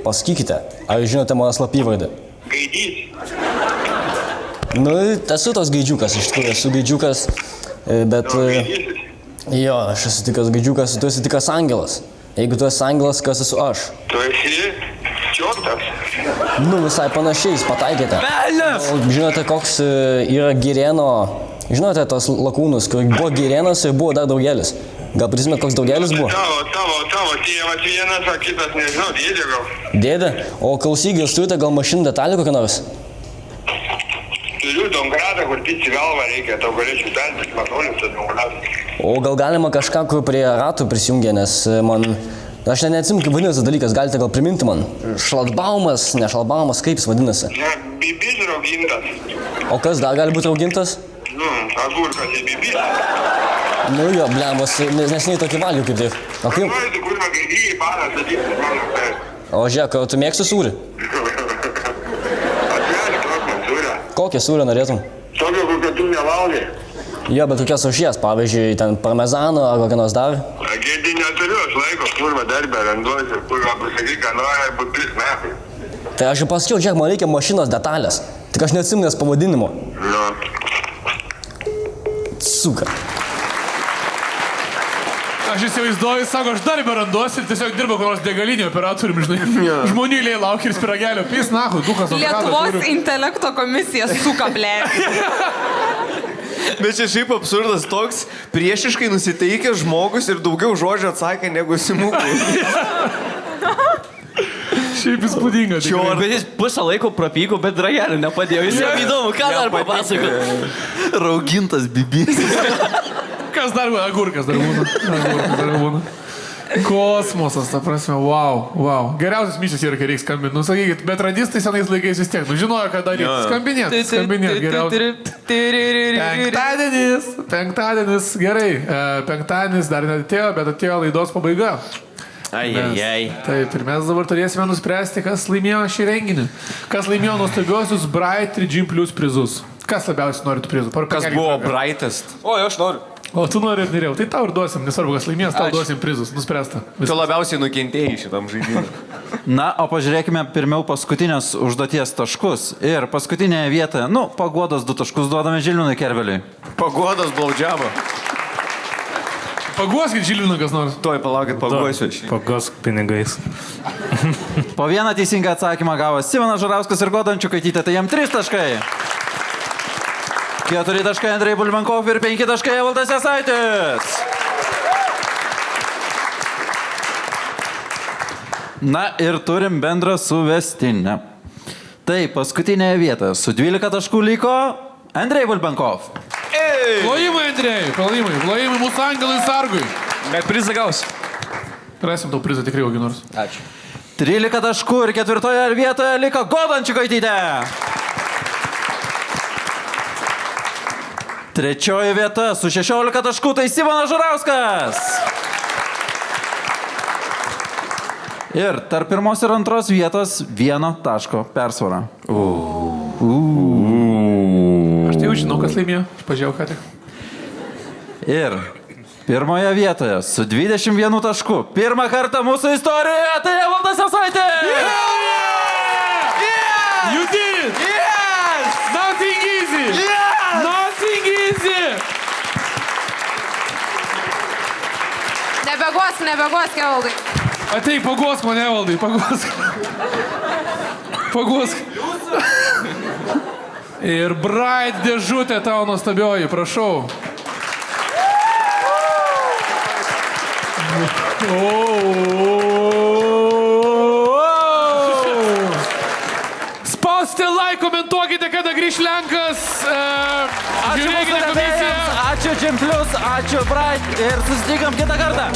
Pasakykite, ar žinote mano slapyvardę? Gaidys. Esu tos gaidžiukas, iš tikrųjų esu gaidžiukas, bet... Jo, aš esu tikras gaidžiukas, tu esi tikras angelas. Jeigu tu esi angelas, kas esu aš? Tu esi čiotas. Nu, visai panašiai, pataikėte. Velnias! Žinote, koks yra Girėno, žinote tos lakūnus, kur buvo Girėnas ir buvo dar Daugelis. Gal prisimėt, koks Daugelis buvo? Tavo tėvas vienas, o kitas, nežinau, dėdė gal. Dėdė? O klausyk, jūs turite gal mašinų detalį kokią nors? Turiu domkratą, kur pici galvą reikia, tau galėčiau teltis, matolius, tas domkratas. O gal galima kažką, kur prie ratų prisijungia, nes man... Aš neatsimenu, kaip vadinasi dalykas, galite gal priminti man. Šlatbaumas, ne šlatbaumas, kaip jis vadinasi? Ne, bibis raugintas. O kas dar gali būti raugintas? Agurkas ir bibis. Nu jo, blembas, nesiniai tokį valgių kaip tik. O kaip? O žiūrėk, tu mėgsti sūrį? Kokią sūrį norėtum? Tokio, kokio tu nevalgai. Jo, bet kokios rūšies, pavyzdžiui, ten parmezano ar kokią nors dar? Gėdį neturiu, aš laiko, kurva darbę randuosi, kurva pasakyk, ką nori, būt 3 metai. Tai aš jau pasakiau, žiūrėk, man reikia mašinos detalės. Tik aš neatsimenu jos pavadinimo. Suka. Aš įsivaizduoju, sako, aš darbę randuosi ir tiesiog dirba kur nors degalinio operatoriumi, žinai. Žmonių eilėje laukia ir spiragelio. Pys, nahu, dukas advokatas. Lietuvos intelekto komisija suka, ble. Bet čia šiaip absurdas toks, priešiškai nusiteikęs žmogus ir daugiau žodžių atsakė negu simukų. Šiaip įspūdinga. Bet jis pusę laiko prapyko, bet dragelį nepadėjo. Jis jam įdomu, ką dar papasako. Raugintas bibis. Kas dar būna? Agurkas dar būna. Kosmosas, ta prasme, wow. Geriausias misijos yra, kai reikia skambinti. Nu, sakykit, bet radistai senais laikais vis tiek. Nu, žinojo, ką daryti. Skambinėt geriausiai. Penktadienis, gerai. Penktadienis dar netėjo, bet atėjo laidos pabaiga. Ai. Taip, ir mes dabar turėsime nuspręsti, kas laimėjo šį renginį. Kas laimėjo nuostabiosius Bright 3G Plus prizus. Kas labiausiai nori tų prizų? Kas buvo brightest? O, aš noriu. O tu nori ir norėjau. Tai tau ir duosim, nesvarbu, kas laimės, tau duosim prizus. Nuspręsta. Tu labiausiai nukentėjai šitam žaidimui. Na, o pažiūrėkime pirmiau paskutinės užduoties taškus. Ir paskutinėje vietoje, paguodos 2 taškus duodame Žilvinui Kerveliui. Paguodos blaudžiavo. Paguoskit Žilviną kas nors. Tuoj palaukit, paguosiu aš. Paguosk pinigais. Po vieną teisingą atsakymą gavo Simonas Žurauskas ir Goda Ančiukaitytė, tai jam 3 taškai. 4 taškai Andrei Bulbenkov ir 5 taškai Evaldas Jasaitis. Na ir turim bendrą suvestinę. Tai paskutinėje vietoje su 12 taškų liko Andrei Bulbenkov. Plojimai, Andrėjai, plojimai mūsų angelui sargui. Bet prizą gaus. Rasim tau prizą tikrai kokį nors. Ačiū. 13 taškų ir 4 vietoje liko Goda Ančiukaitytė. 3 vieta su 16 taškų tai Simonas Žurauskas. Ir tarp 1 ir 2 vietos 1 taško persvara. Aš tai jau žinau, kas laimėjo. Aš pažiūrėjau ką tik. Ir 1 vietoje su 21 tašku. 1 kartą mūsų istorijoje tai Evaldas Jasaitis. You did it! Yes! Nothing easy! Yes! Nothing easy! Nebeguosk, Evaldai. Ateik, paguosk mane, Evaldai, paguosk. Ir Bright dėžutė tau nuostabioji, prašau. Spauskite like, komentuokite, kada grįš Lenkas. Ačiū mūsų rėmėjams, ačiū Gym Plus, ačiū Bright ir susitikom kitą kartą.